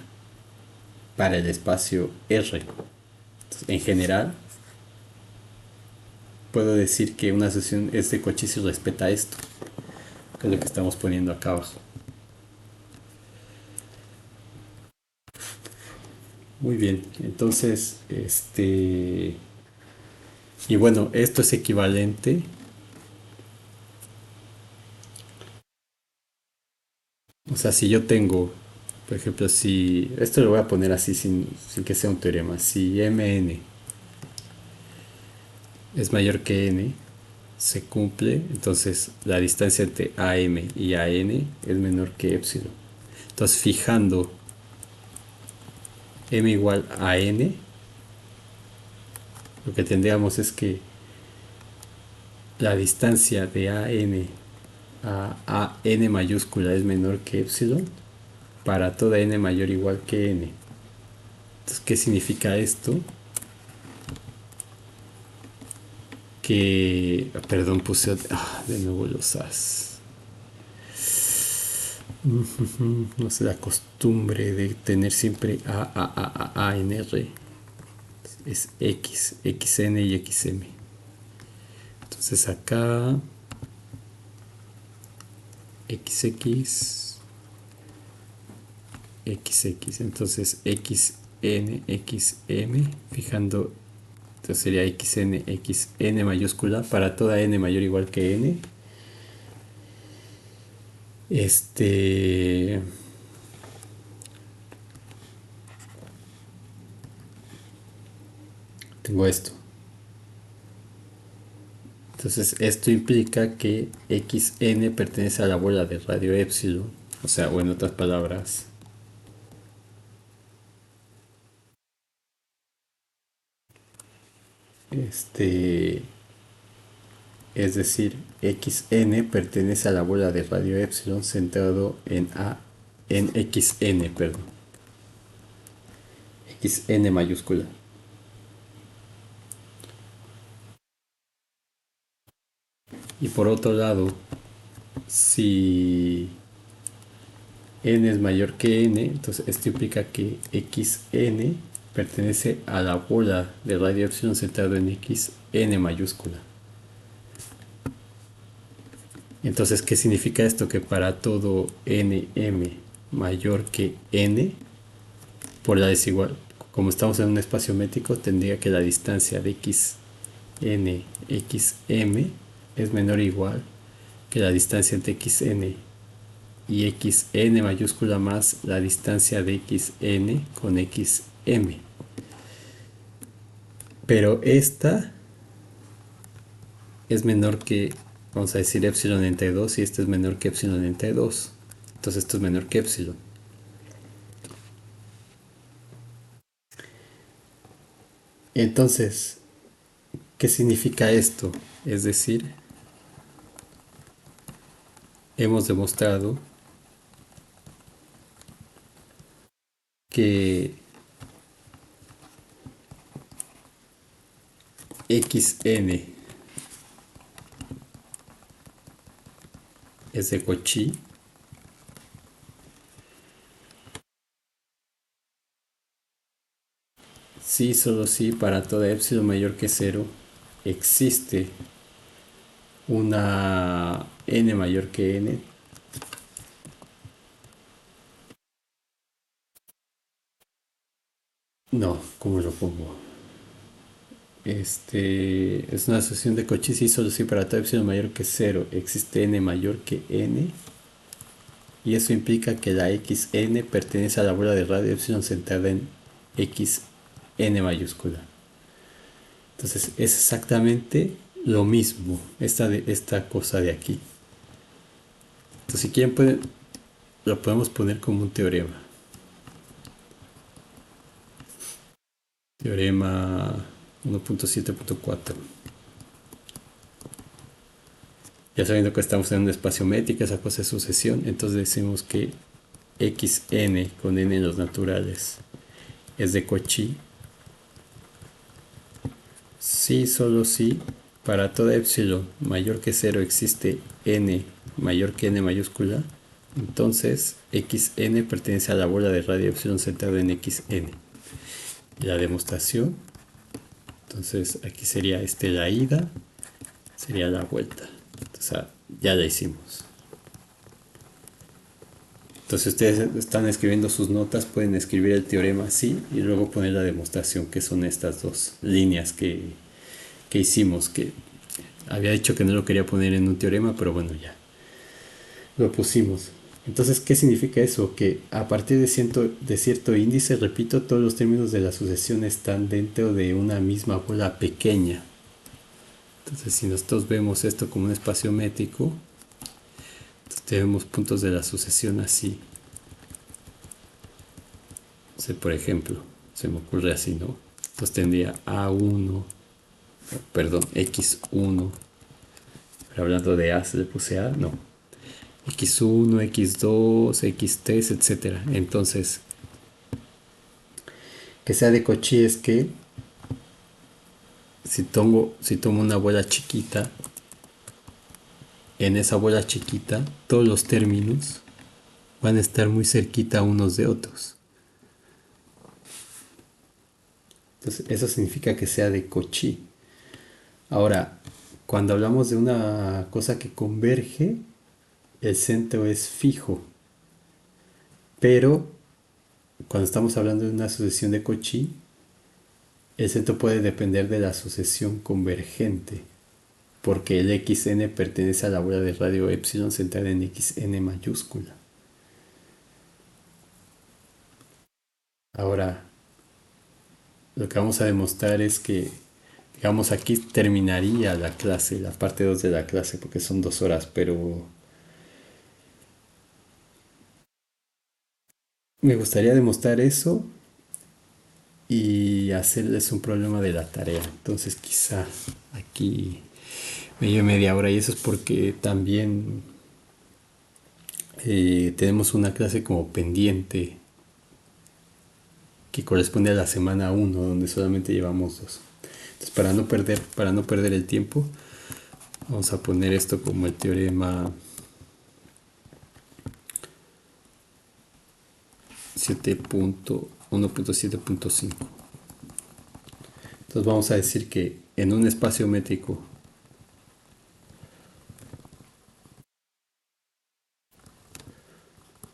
para el espacio R. Entonces, en general, puedo decir que una sucesión es de Cauchy si respeta esto, que es lo que estamos poniendo acá abajo. Muy bien, entonces, y bueno, esto es equivalente. O sea, si yo tengo, por ejemplo, si, esto lo voy a poner así sin que sea un teorema, si mn es mayor que n, se cumple, entonces la distancia entre am y an es menor que epsilon. Entonces, fijando m igual a n, lo que tendríamos es que la distancia de an a n mayúscula es menor que epsilon, para toda n mayor o igual que n. Entonces, ¿qué significa esto? Que, perdón, puse de nuevo los as. No sé, la costumbre de tener siempre a en r es x, xn y xm. Entonces acá xx, xx, entonces xn, xm, fijando, entonces sería xn, xn mayúscula para toda n mayor o igual que n. Tengo esto. Entonces esto implica que xn pertenece a la bola de radio epsilon, o sea, o en otras palabras, es decir, xn pertenece a la bola de radio epsilon centrado en xn, perdón, xn mayúscula. Y por otro lado, si n es mayor que n, entonces esto implica que xn pertenece a la bola de radio epsilon centrado en xn mayúscula. Entonces, ¿qué significa esto? Que para todo nm mayor que n, por la desigual, como estamos en un espacio métrico, tendría que la distancia de xn, xm es menor o igual que la distancia entre xn y xn mayúscula más la distancia de xn con xm. Pero esta es menor que, vamos a decir, epsilon entre 2 y esta es menor que epsilon entre 2. Entonces esto es menor que epsilon. Entonces, ¿qué significa esto? Es decir, hemos demostrado que xn es de Cauchy si, solo si para toda epsilon mayor que 0 existe una n mayor que n. No, ¿cómo lo pongo? Es una asociación de Cauchy si, solo si para toda epsilon mayor que 0 existe n mayor que n. Y eso implica que la xn pertenece a la bola de radio epsilon centrada en xn mayúscula. Entonces es exactamente lo mismo, esta cosa de aquí. Entonces si quieren lo podemos poner como un teorema. Teorema 1.7.4. Ya sabiendo que estamos en un espacio métrico, esa cosa es sucesión, entonces decimos que xn con n en los naturales es de Cauchy si, solo si para toda epsilon mayor que 0 existe n mayor que n mayúscula, entonces xn pertenece a la bola de radio epsilon centrada en xn. Y la demostración, entonces aquí sería la ida, sería la vuelta. Entonces ya la hicimos. Entonces ustedes están escribiendo sus notas, pueden escribir el teorema así y luego poner la demostración, que son estas dos líneas que hicimos, que había dicho que no lo quería poner en un teorema, pero bueno, ya lo pusimos. Entonces, ¿qué significa eso? Que a partir de cierto índice, repito, todos los términos de la sucesión están dentro de una misma bola pequeña. Entonces, si nosotros vemos esto como un espacio métrico, entonces tenemos puntos de la sucesión así. Entonces, por ejemplo, se me ocurre así, ¿no? Entonces tendría A1, perdón, X1. Pero hablando de A, ¿se le puse A? No. x1, x2, x3, etcétera. Entonces, que sea de Cauchy es que si tomo una bola chiquita, en esa bola chiquita todos los términos van a estar muy cerquita unos de otros. Entonces, eso significa que sea de Cauchy. Ahora, cuando hablamos de una cosa que converge, el centro es fijo. Pero cuando estamos hablando de una sucesión de Cauchy, el centro puede depender de la sucesión convergente, porque el xn pertenece a la bola de radio epsilon centrada en xn mayúscula. Ahora, lo que vamos a demostrar es que, digamos, aquí terminaría la clase, la parte 2 de la clase, porque son 2 horas, pero me gustaría demostrar eso y hacerles un problema de la tarea. Entonces quizá aquí me lleve media hora, y eso es porque también tenemos una clase como pendiente que corresponde a la semana 1, donde solamente llevamos 2. Entonces, para no perder el tiempo, vamos a poner esto como el teorema 1.7.5. Entonces vamos a decir que en un espacio métrico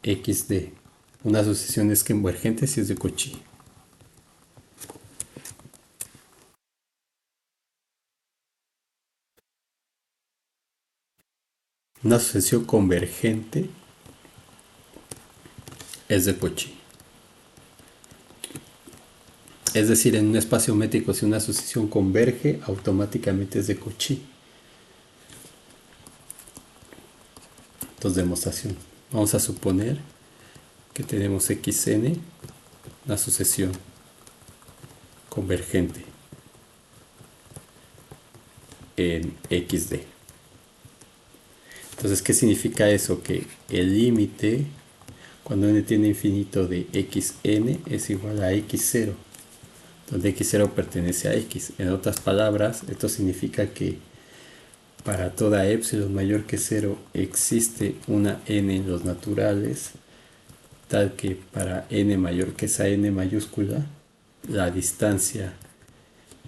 XD, una sucesión es convergente si es de Cauchy. Una sucesión convergente es de Cauchy. Es decir, en un espacio métrico, si una sucesión converge, automáticamente es de Cauchy. Entonces, demostración. Vamos a suponer que tenemos xn, una sucesión convergente en xd. Entonces, ¿qué significa eso? Que el límite, cuando n tiene infinito, de xn es igual a x0, donde x0 pertenece a x. En otras palabras, esto significa que para toda epsilon mayor que 0 existe una n en los naturales, tal que para n mayor que esa n mayúscula, la distancia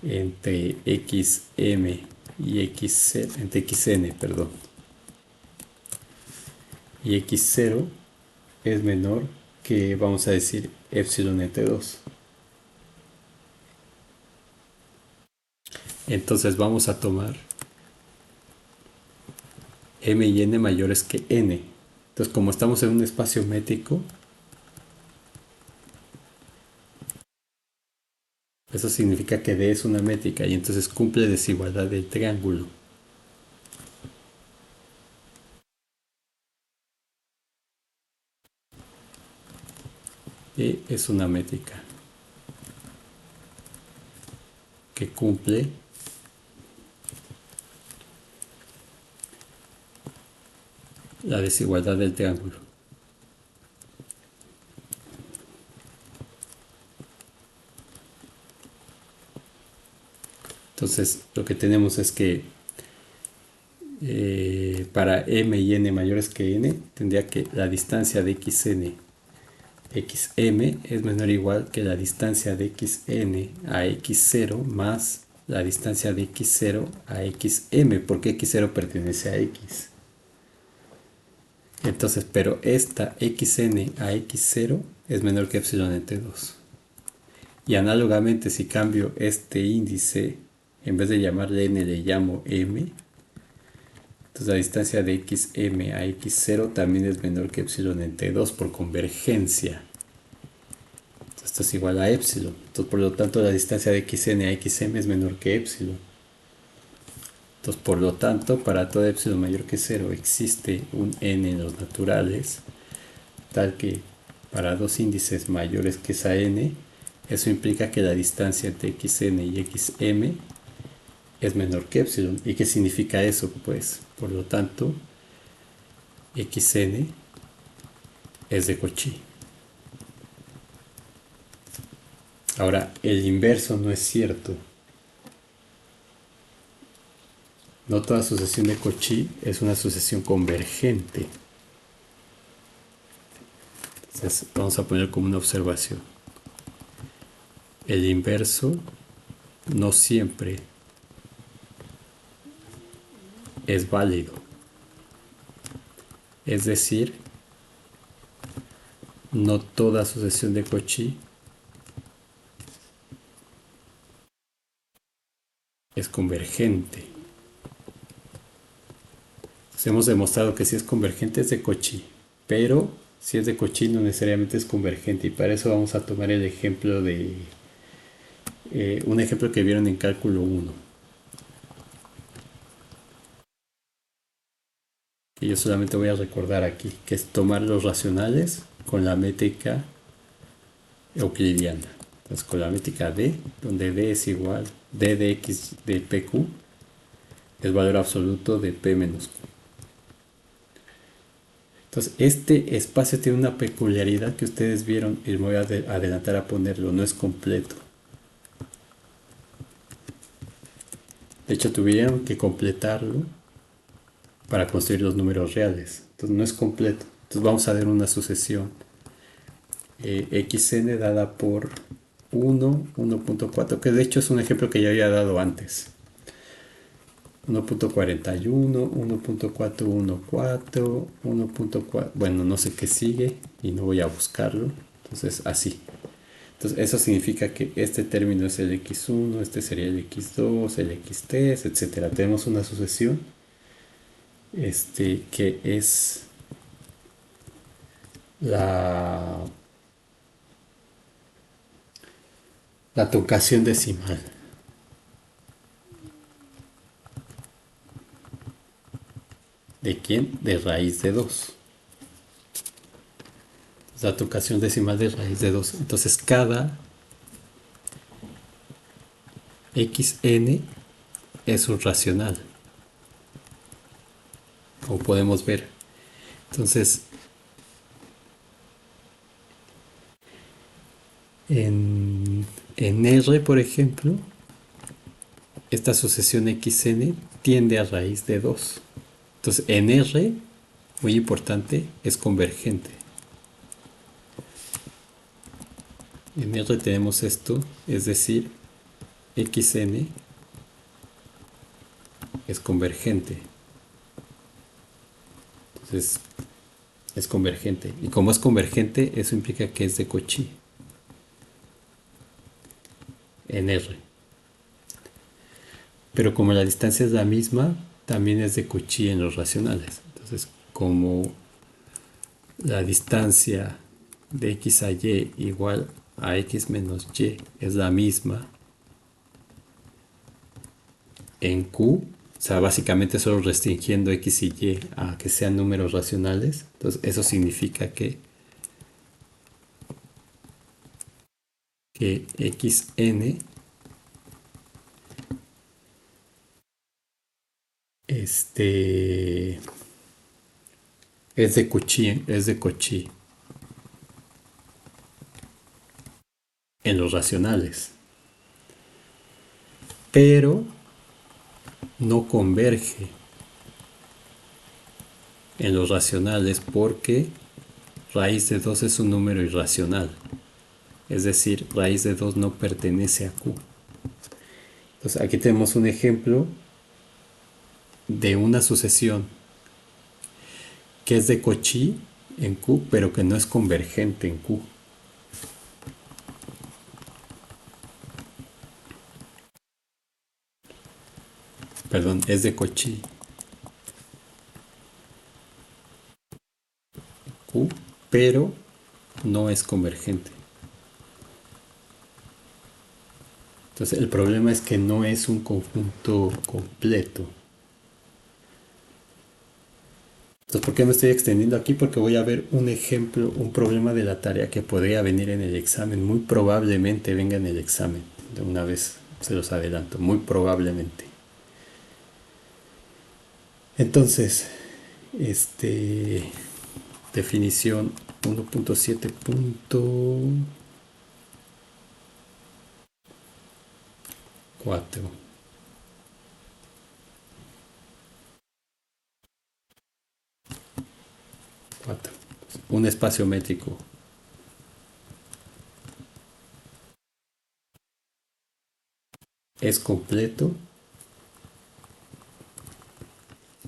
entre xm y entre xn, y x0 es menor que, vamos a decir, epsilon entre 2. Entonces vamos a tomar m y n mayores que n. Entonces, como estamos en un espacio métrico, eso significa que D es una métrica y entonces cumple desigualdad del triángulo. E es una métrica que cumple la desigualdad del triángulo. Entonces, lo que tenemos es que para m y n mayores que n, tendría que la distancia de xn xm es menor o igual que la distancia de xn a x0 más la distancia de x0 a xm, porque x0 pertenece a x. Entonces, pero esta xn a x0 es menor que epsilon entre 2. Y análogamente, si cambio este índice, en vez de llamarle n, le llamo m, entonces la distancia de xm a x0 también es menor que epsilon entre 2 por convergencia. Esto es igual a epsilon. Entonces, por lo tanto, la distancia de xn a xm es menor que epsilon. Entonces, por lo tanto, para toda epsilon mayor que 0 existe un n en los naturales, tal que para dos índices mayores que esa n, eso implica que la distancia entre xn y xm es menor que epsilon. ¿Y qué significa eso? Pues, por lo tanto, xn es de Cauchy. Ahora, el inverso no es cierto. No toda sucesión de Cauchy es una sucesión convergente. Entonces, vamos a poner como una observación. El inverso no siempre es válido. Es decir, no toda sucesión de Cauchy es convergente. Entonces, hemos demostrado que si es convergente es de Cauchy, pero si es de Cauchy no necesariamente es convergente, y para eso vamos a tomar el ejemplo de un ejemplo que vieron en cálculo 1. Y yo solamente voy a recordar aquí, que es tomar los racionales con la métrica euclidiana. Entonces con la métrica D, donde D es igual, D de X de PQ, es valor absoluto de P menos Q. Entonces este espacio tiene una peculiaridad que ustedes vieron, y me voy a adelantar a ponerlo, no es completo. De hecho tuvieron que completarlo para construir los números reales. Entonces no es completo. Entonces vamos a ver una sucesión xn dada por 1, 1.4, que de hecho es un ejemplo que ya había dado antes. 1.41, 1.414, 1.4, bueno, no sé qué sigue y no voy a buscarlo. Entonces así. Entonces eso significa que este término es el x1, este sería el x2, el x3, etcétera. Tenemos una sucesión que es la truncación decimal. ¿De quién? De raíz de 2. La truncación decimal de raíz de 2. Entonces cada xn es un racional, como podemos ver. Entonces, en R, por ejemplo, esta sucesión xn tiende a raíz de 2. Entonces, en R, muy importante, es convergente. En R tenemos esto, es decir, xn es convergente. Entonces, es convergente. Y como es convergente, eso implica que es de Cauchy en R. Pero como la distancia es la misma, también es de Cauchy en los racionales. Entonces, como la distancia de x a y igual a x menos y es la misma en Q, o sea, básicamente solo restringiendo x y y a que sean números racionales, entonces eso significa que xn es de Cauchy en los racionales, pero no converge en los racionales porque raíz de 2 es un número irracional. Es decir, raíz de 2 no pertenece a Q. Entonces aquí tenemos un ejemplo de una sucesión que es de Cauchy en Q, pero que no es convergente en Q. Perdón, es de Cauchy Q, pero no es convergente. Entonces el problema es que no es un conjunto completo. Entonces, ¿por qué me estoy extendiendo aquí? Porque voy a ver un ejemplo, un problema de la tarea que podría venir en el examen. Muy probablemente venga en el examen. De una vez se los adelanto, muy probablemente. Entonces, Definición 1.7.4. Un espacio métrico es completo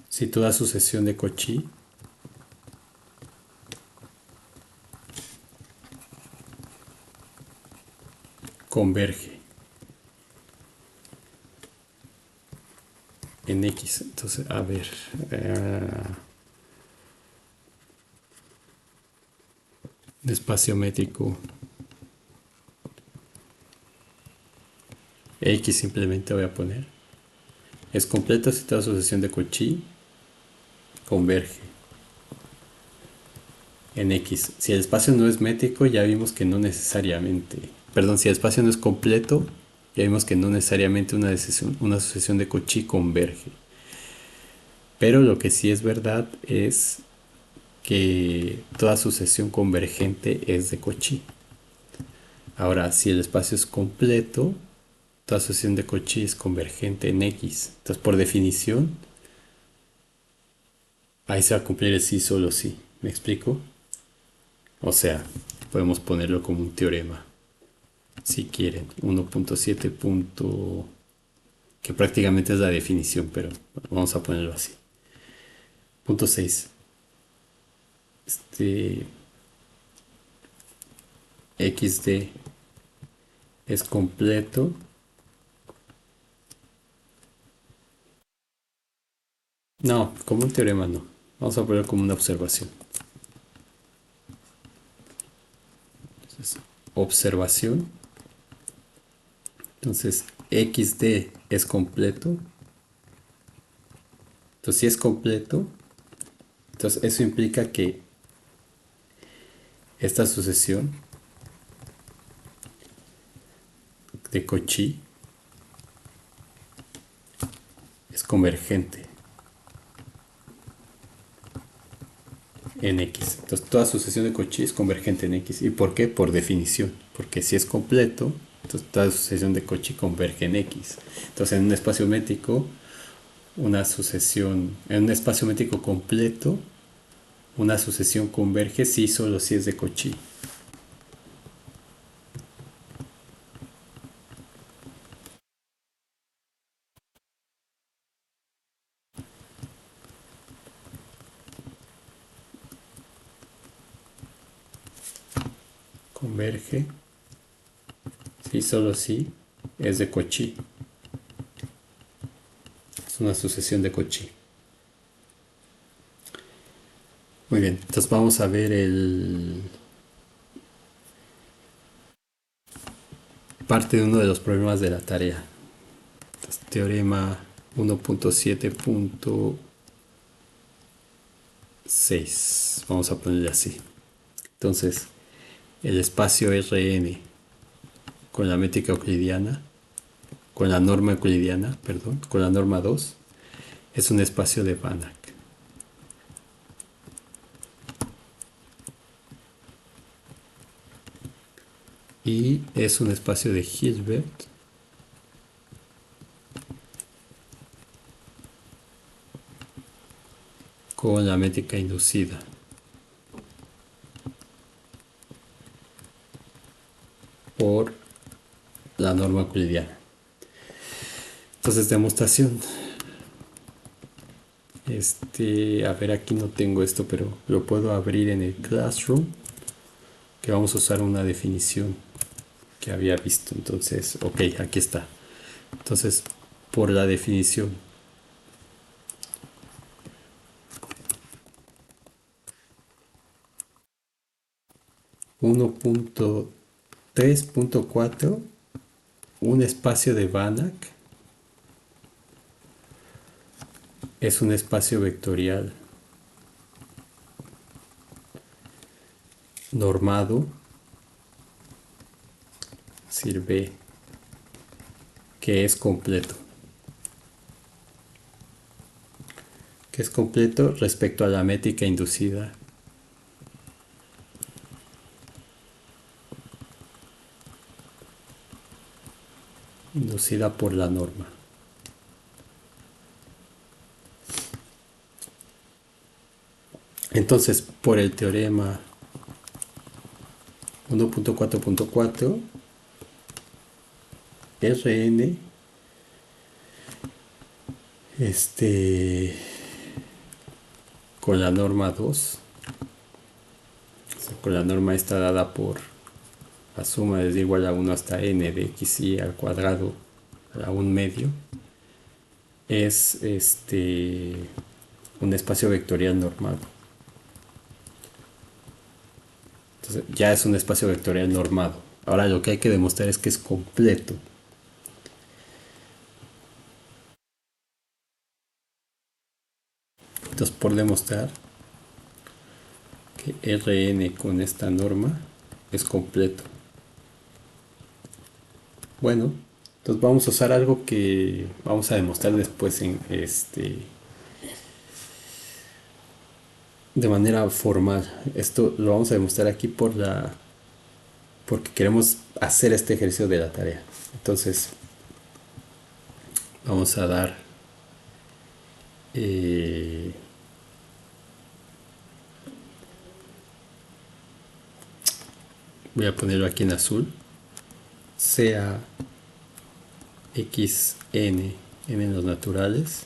si toda sucesión de Cauchy converge en X. Entonces, a ver, espacio métrico X simplemente voy a poner. Es completo si toda sucesión de Cauchy converge en X. Si el espacio no es métrico, ya vimos que no necesariamente. Perdón, si el espacio no es completo, ya vimos que no necesariamente una sucesión de Cauchy converge. Pero lo que sí es verdad es que toda sucesión convergente es de Cauchy. Ahora, si el espacio es completo, toda sucesión de Cauchy es convergente en X. Entonces, por definición, ahí se va a cumplir el sí solo sí. ¿Me explico? O sea, podemos ponerlo como un teorema, si quieren. 1.7. Que prácticamente es la definición, pero vamos a ponerlo así. Punto 6. XD es completo. No, como un teorema no. Vamos a ponerlo como una observación. Entonces, observación. Entonces, XD es completo. Entonces, si es completo, entonces eso implica que esta sucesión de Cauchy es convergente en X. Entonces, toda sucesión de Cauchy es convergente en X. ¿Y por qué? Por definición. Porque si es completo, entonces toda sucesión de Cauchy converge en X. Entonces, en un espacio métrico, en un espacio métrico completo, una sucesión converge si solo si es de Cauchy. Converge si solo si es de Cauchy. Es una sucesión de Cauchy. Muy bien, entonces vamos a ver parte de uno de los problemas de la tarea. Entonces, teorema 1.7.6. Vamos a ponerle así. Entonces, el espacio Rn con la métrica euclidiana, con la norma euclidiana, perdón, con la norma 2, es un espacio de Banach. Y es un espacio de Hilbert con la métrica inducida por la norma euclidiana. Entonces, demostración. A ver, aquí no tengo esto, pero lo puedo abrir en el Classroom, que vamos a usar una definición que había visto. Entonces, ok, aquí está. Entonces, por la definición, 1.3.4, un espacio de Banach es un espacio vectorial normado, sirve que es completo. que es completo respecto a la métrica inducida. Inducida por la norma. Entonces, por el teorema 1.4.4, Rn, con la norma 2, o sea, con la norma esta dada por la suma desde igual a 1 hasta n de xy al cuadrado a un medio, es un espacio vectorial normado. Entonces ya es un espacio vectorial normado. Ahora lo que hay que demostrar es que es completo. Entonces, por demostrar que Rn con esta norma es completo. Bueno, entonces vamos a usar algo que vamos a demostrar después de manera formal. Esto lo vamos a demostrar aquí porque queremos hacer este ejercicio de la tarea. Entonces, vamos a dar voy a ponerlo aquí en azul, sea xn, n en los naturales.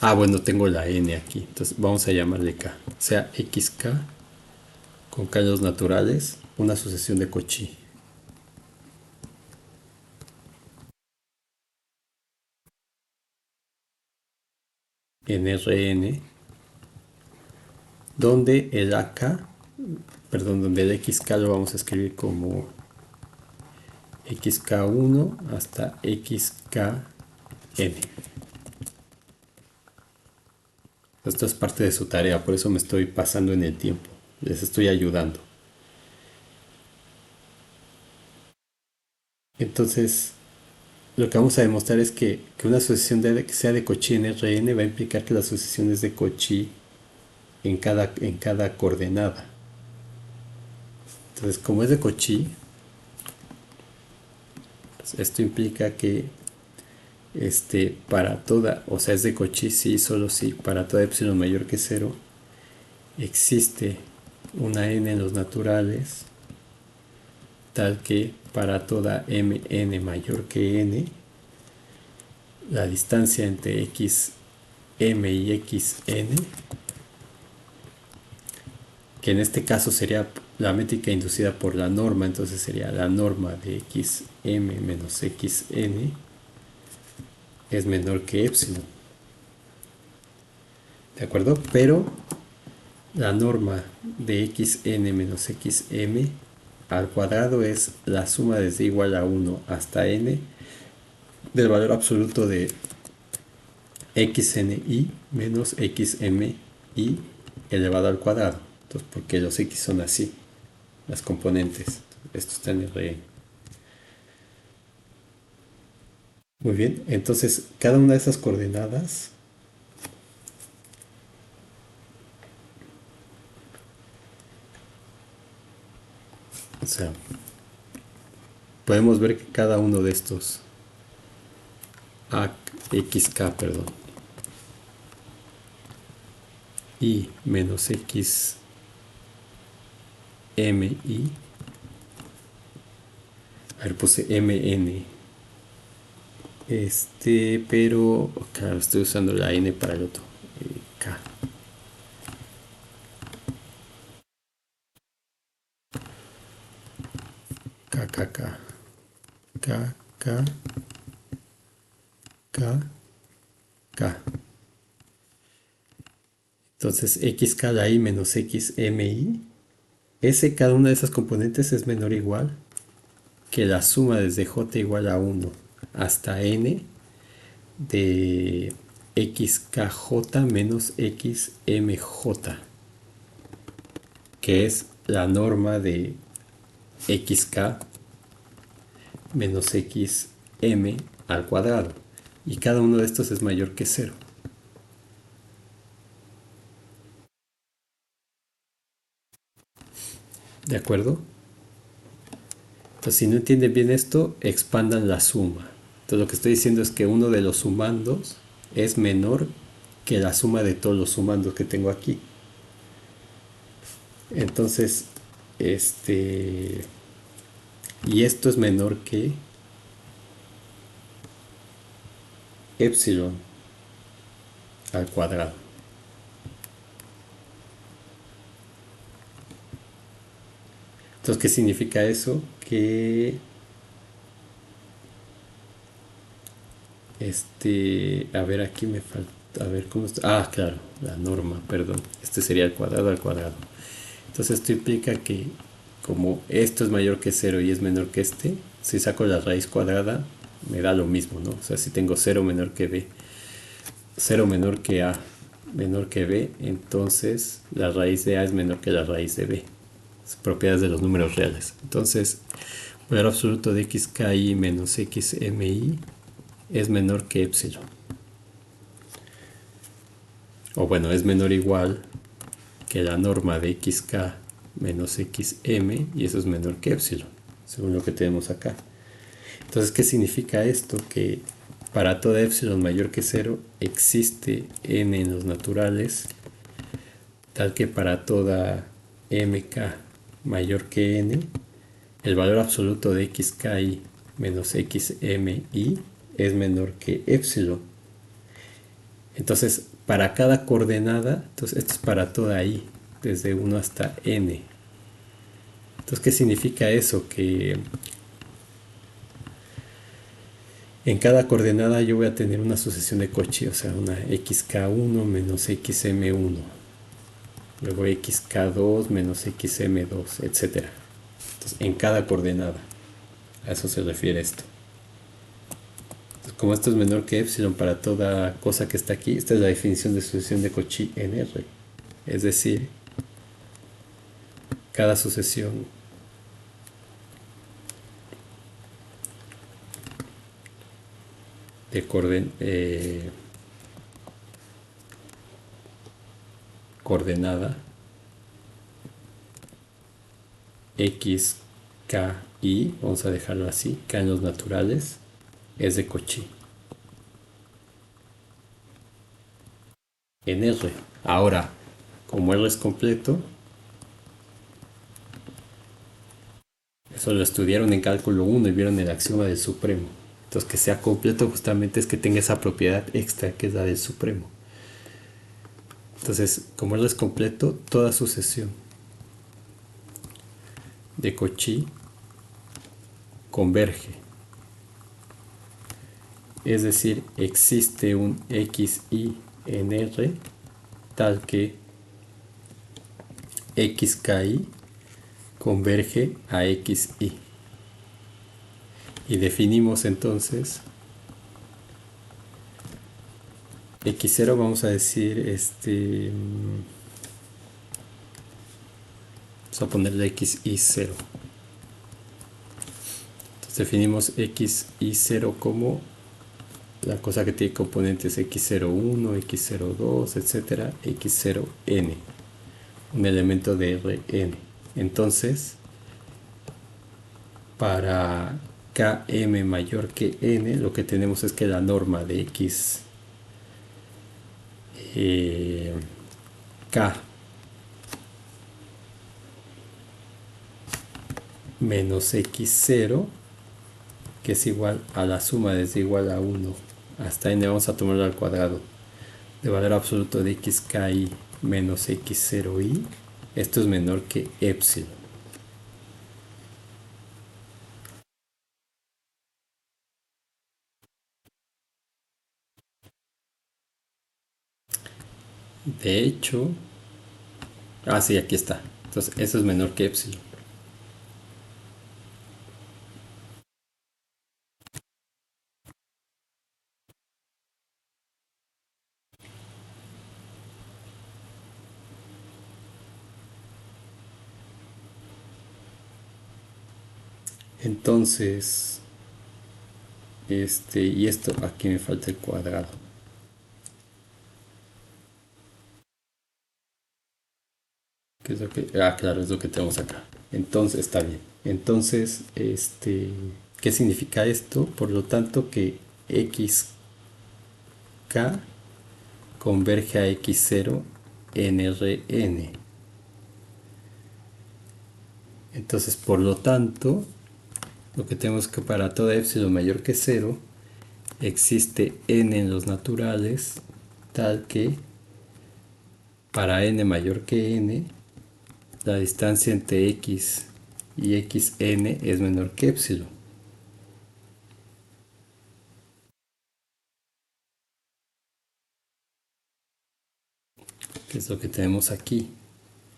Bueno, tengo la n aquí, entonces vamos a llamarle k. Sea xk con k en los naturales, una sucesión de Cauchy. En Rn, donde el ak, perdón, donde el xk lo vamos a escribir como xk1 hasta xkn. Esto es parte de su tarea, por eso me estoy pasando en el tiempo. Les estoy ayudando. Entonces, lo que vamos a demostrar es que una sucesión que sea de Cauchy en Rn va a implicar que la sucesión es de Cauchy en cada coordenada. Entonces, como es de Cauchy, pues esto implica que para toda, o sea, es de Cauchy sí, solo si para toda epsilon mayor que 0 existe una n en los naturales tal que para toda mn mayor que n, la distancia entre xm y xn, que en este caso sería la métrica inducida por la norma, entonces sería la norma de xm menos xn, es menor que epsilon. ¿De acuerdo? Pero la norma de xn menos xm al cuadrado es la suma desde igual a 1 hasta n del valor absoluto de xni menos xmi elevado al cuadrado. Entonces, porque los x son así, las componentes. Esto está en Rn. Muy bien, entonces cada una de esas coordenadas o sea, podemos ver que cada uno de estos xk, perdón, y menos xmi, a ver, puse mn, pero claro, estoy usando la n para el otro, k. K, K, K, K, K, K, K. Entonces, xk la i menos xmi, cada una de esas componentes es menor o igual que la suma desde j igual a 1 hasta n de xkj menos xmj, que es la norma de xk menos xm al cuadrado. Y cada uno de estos es mayor que 0. ¿De acuerdo? Entonces, si no entienden bien esto, expandan la suma. Entonces, lo que estoy diciendo es que uno de los sumandos es menor que la suma de todos los sumandos que tengo aquí. Entonces, y esto es menor que epsilon al cuadrado. Entonces, ¿qué significa eso? Que a ver, aquí me falta, a ver cómo está. Ah, claro, la norma, perdón. Este sería el cuadrado al cuadrado. Entonces, esto implica que como esto es mayor que cero y es menor que este, si saco la raíz cuadrada, me da lo mismo, ¿no? O sea, si tengo cero menor que b, cero menor que a, menor que b, entonces la raíz de a es menor que la raíz de b. Propiedades de los números reales. Entonces, valor absoluto de xki menos xmi es menor que epsilon. O bueno, es menor o igual que la norma de xk menos xm, y eso es menor que epsilon, según lo que tenemos acá. Entonces, ¿qué significa esto? Que para toda epsilon mayor que 0 existe n en los naturales, tal que para toda mk mayor que n, el valor absoluto de xki menos xmi es menor que epsilon. Entonces, para cada coordenada, entonces esto es para toda i, desde 1 hasta n. Entonces, ¿qué significa eso? Que en cada coordenada yo voy a tener una sucesión de Cauchy, o sea, una xk1 menos xm1, luego xk2 menos xm2, etc. Entonces, en cada coordenada, a eso se refiere esto. Entonces, como esto es menor que epsilon para toda cosa que está aquí, esta es la definición de sucesión de Cauchy en R. Es decir, cada sucesión de coordenada x, k, y, vamos a dejarlo así, k en los naturales, es de Cauchy en R. Ahora, como R es completo, eso lo estudiaron en cálculo 1 y vieron el axioma del supremo. Entonces, que sea completo justamente es que tenga esa propiedad extra que es la del supremo. Entonces, como R es completo, toda sucesión de Cauchy converge. Es decir, existe un xi en R tal que xki converge a xi. Y definimos entonces x0, vamos a decir, vamos a ponerle xi0. Entonces definimos xi0 como la cosa que tiene componentes x01, x02, etcétera, x0n, un elemento de Rn. Entonces, para km mayor que n, lo que tenemos es que la norma de x k menos x0, que es igual a la suma desde igual a 1 hasta n, vamos a tomarlo al cuadrado, de valor absoluto de xki menos x0i, esto es menor que epsilon. De hecho, sí, aquí está. Entonces, eso es menor que epsilon. Entonces, y esto, aquí me falta el cuadrado. ¿Qué es lo que? Claro, es lo que tenemos acá. entonces está bien. Entonces, ¿qué significa esto? Por lo tanto, que xk converge a x0 en Rn. Entonces, por lo tanto, lo que tenemos que para toda epsilon mayor que 0, existe n en los naturales, tal que para n mayor que n, la distancia entre x y xn es menor que epsilon. Que es lo que tenemos aquí.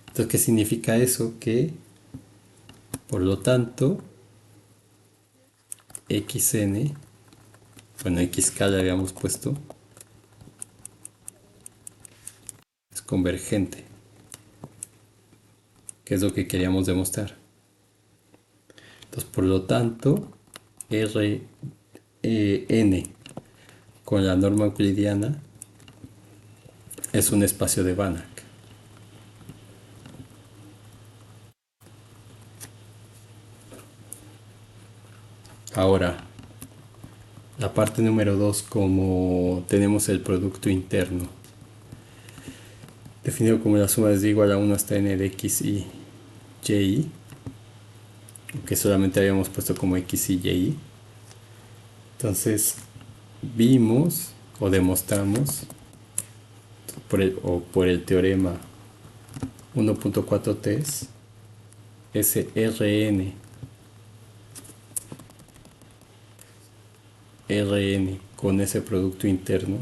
Entonces, ¿qué significa eso? Que, por lo tanto, xn, bueno, xk le habíamos puesto, es convergente, que es lo que queríamos demostrar. Entonces, por lo tanto, Rn con la norma euclidiana es un espacio de Banach. Ahora, la parte número 2, como tenemos el producto interno, definido como la suma es igual a 1 hasta n de x y y, que solamente habíamos puesto como x y y. Entonces, vimos o demostramos por el teorema 1.4 test ese Rn con ese producto interno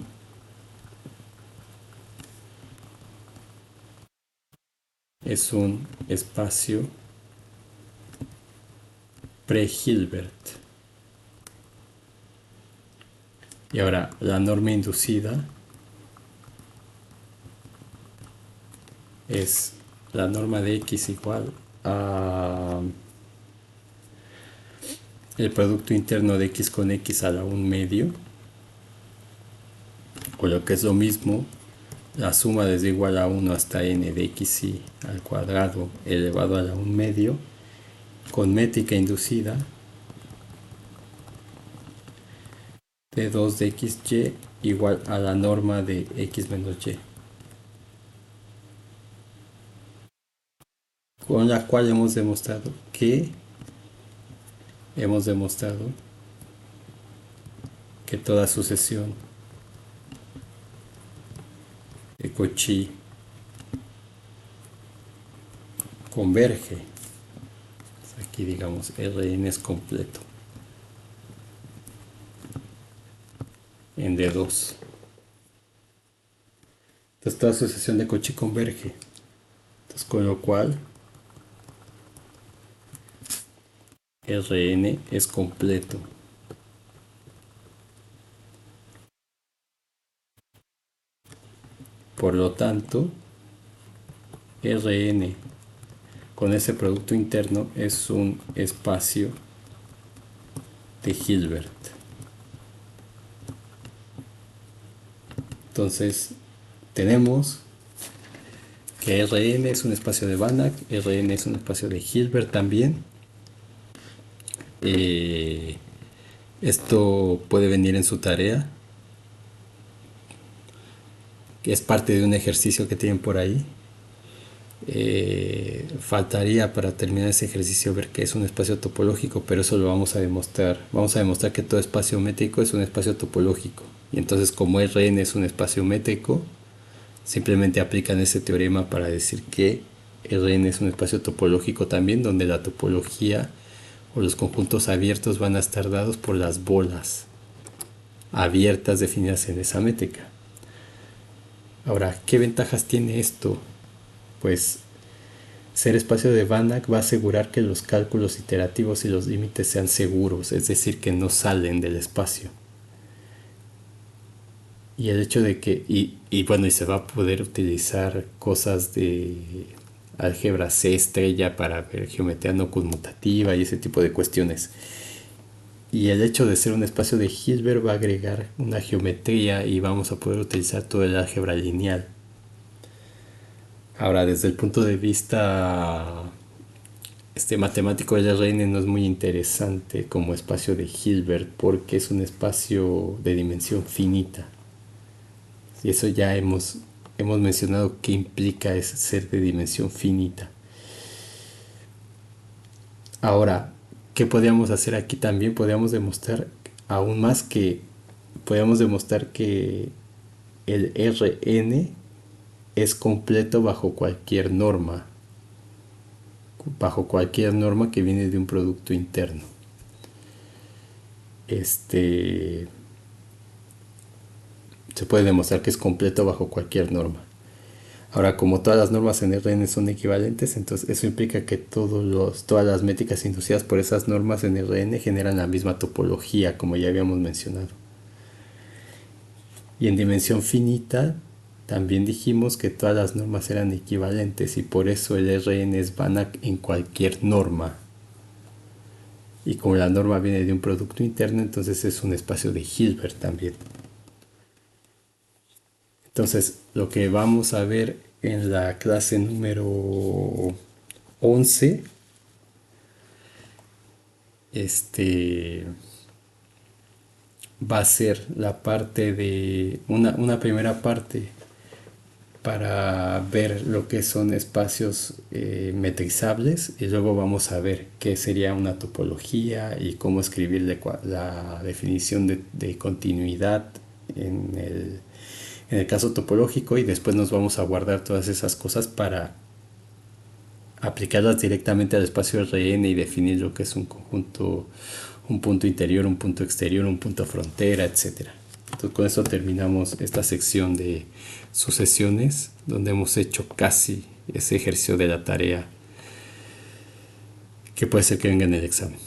es un espacio pre-Hilbert. Y ahora la norma inducida es la norma de x igual a el producto interno de x con x a la 1 medio, o lo que es lo mismo, la suma desde igual a 1 hasta n de xy al cuadrado elevado a la 1 medio, con métrica inducida de 2 de xy igual a la norma de x menos y, con la cual hemos demostrado que toda sucesión de Cauchy converge. Aquí digamos Rn es completo en D2. Entonces toda sucesión de Cauchy converge. Entonces, con lo cual Rn es completo. Por lo tanto, Rn con ese producto interno es un espacio de Hilbert. Entonces, tenemos que Rn es un espacio de Banach, Rn es un espacio de Hilbert también. Esto puede venir en su tarea, que es parte de un ejercicio que tienen por ahí. Faltaría para terminar ese ejercicio ver que es un espacio topológico, pero eso lo vamos a demostrar. Vamos a demostrar que todo espacio métrico es un espacio topológico. Y entonces, como Rn es un espacio métrico, simplemente aplican ese teorema para decir que Rn es un espacio topológico también, donde la topología o los conjuntos abiertos van a estar dados por las bolas abiertas definidas en esa métrica. Ahora, ¿qué ventajas tiene esto? Pues ser espacio de Banach va a asegurar que los cálculos iterativos y los límites sean seguros, es decir, que no salen del espacio. Y el hecho de que, y bueno, y se va a poder utilizar cosas de álgebra C estrella para ver geometría no conmutativa y ese tipo de cuestiones. Y el hecho de ser un espacio de Hilbert va a agregar una geometría y vamos a poder utilizar todo el álgebra lineal. Ahora, desde el punto de vista este matemático del RN no es muy interesante como espacio de Hilbert porque es un espacio de dimensión finita. Y eso ya hemos mencionado qué implica ese ser de dimensión finita. Ahora, ¿qué podríamos hacer aquí también? Podríamos demostrar aún más que podríamos demostrar que el Rn es completo bajo cualquier norma que viene de un producto interno. Se puede demostrar que es completo bajo cualquier norma. Ahora, como todas las normas en Rn son equivalentes, entonces eso implica que todas las métricas inducidas por esas normas en Rn generan la misma topología, como ya habíamos mencionado. Y en dimensión finita también dijimos que todas las normas eran equivalentes y por eso el Rn es Banach en cualquier norma. Y como la norma viene de un producto interno, entonces es un espacio de Hilbert también. Entonces, lo que vamos a ver en la clase número 11, va a ser la parte de una primera parte para ver lo que son espacios metrizables y luego vamos a ver qué sería una topología y cómo escribir la definición de continuidad en el caso topológico y después nos vamos a guardar todas esas cosas para aplicarlas directamente al espacio Rn y definir lo que es un conjunto, un punto interior, un punto exterior, un punto frontera, etcétera. Entonces con eso terminamos esta sección de sucesiones donde hemos hecho casi ese ejercicio de la tarea que puede ser que venga en el examen.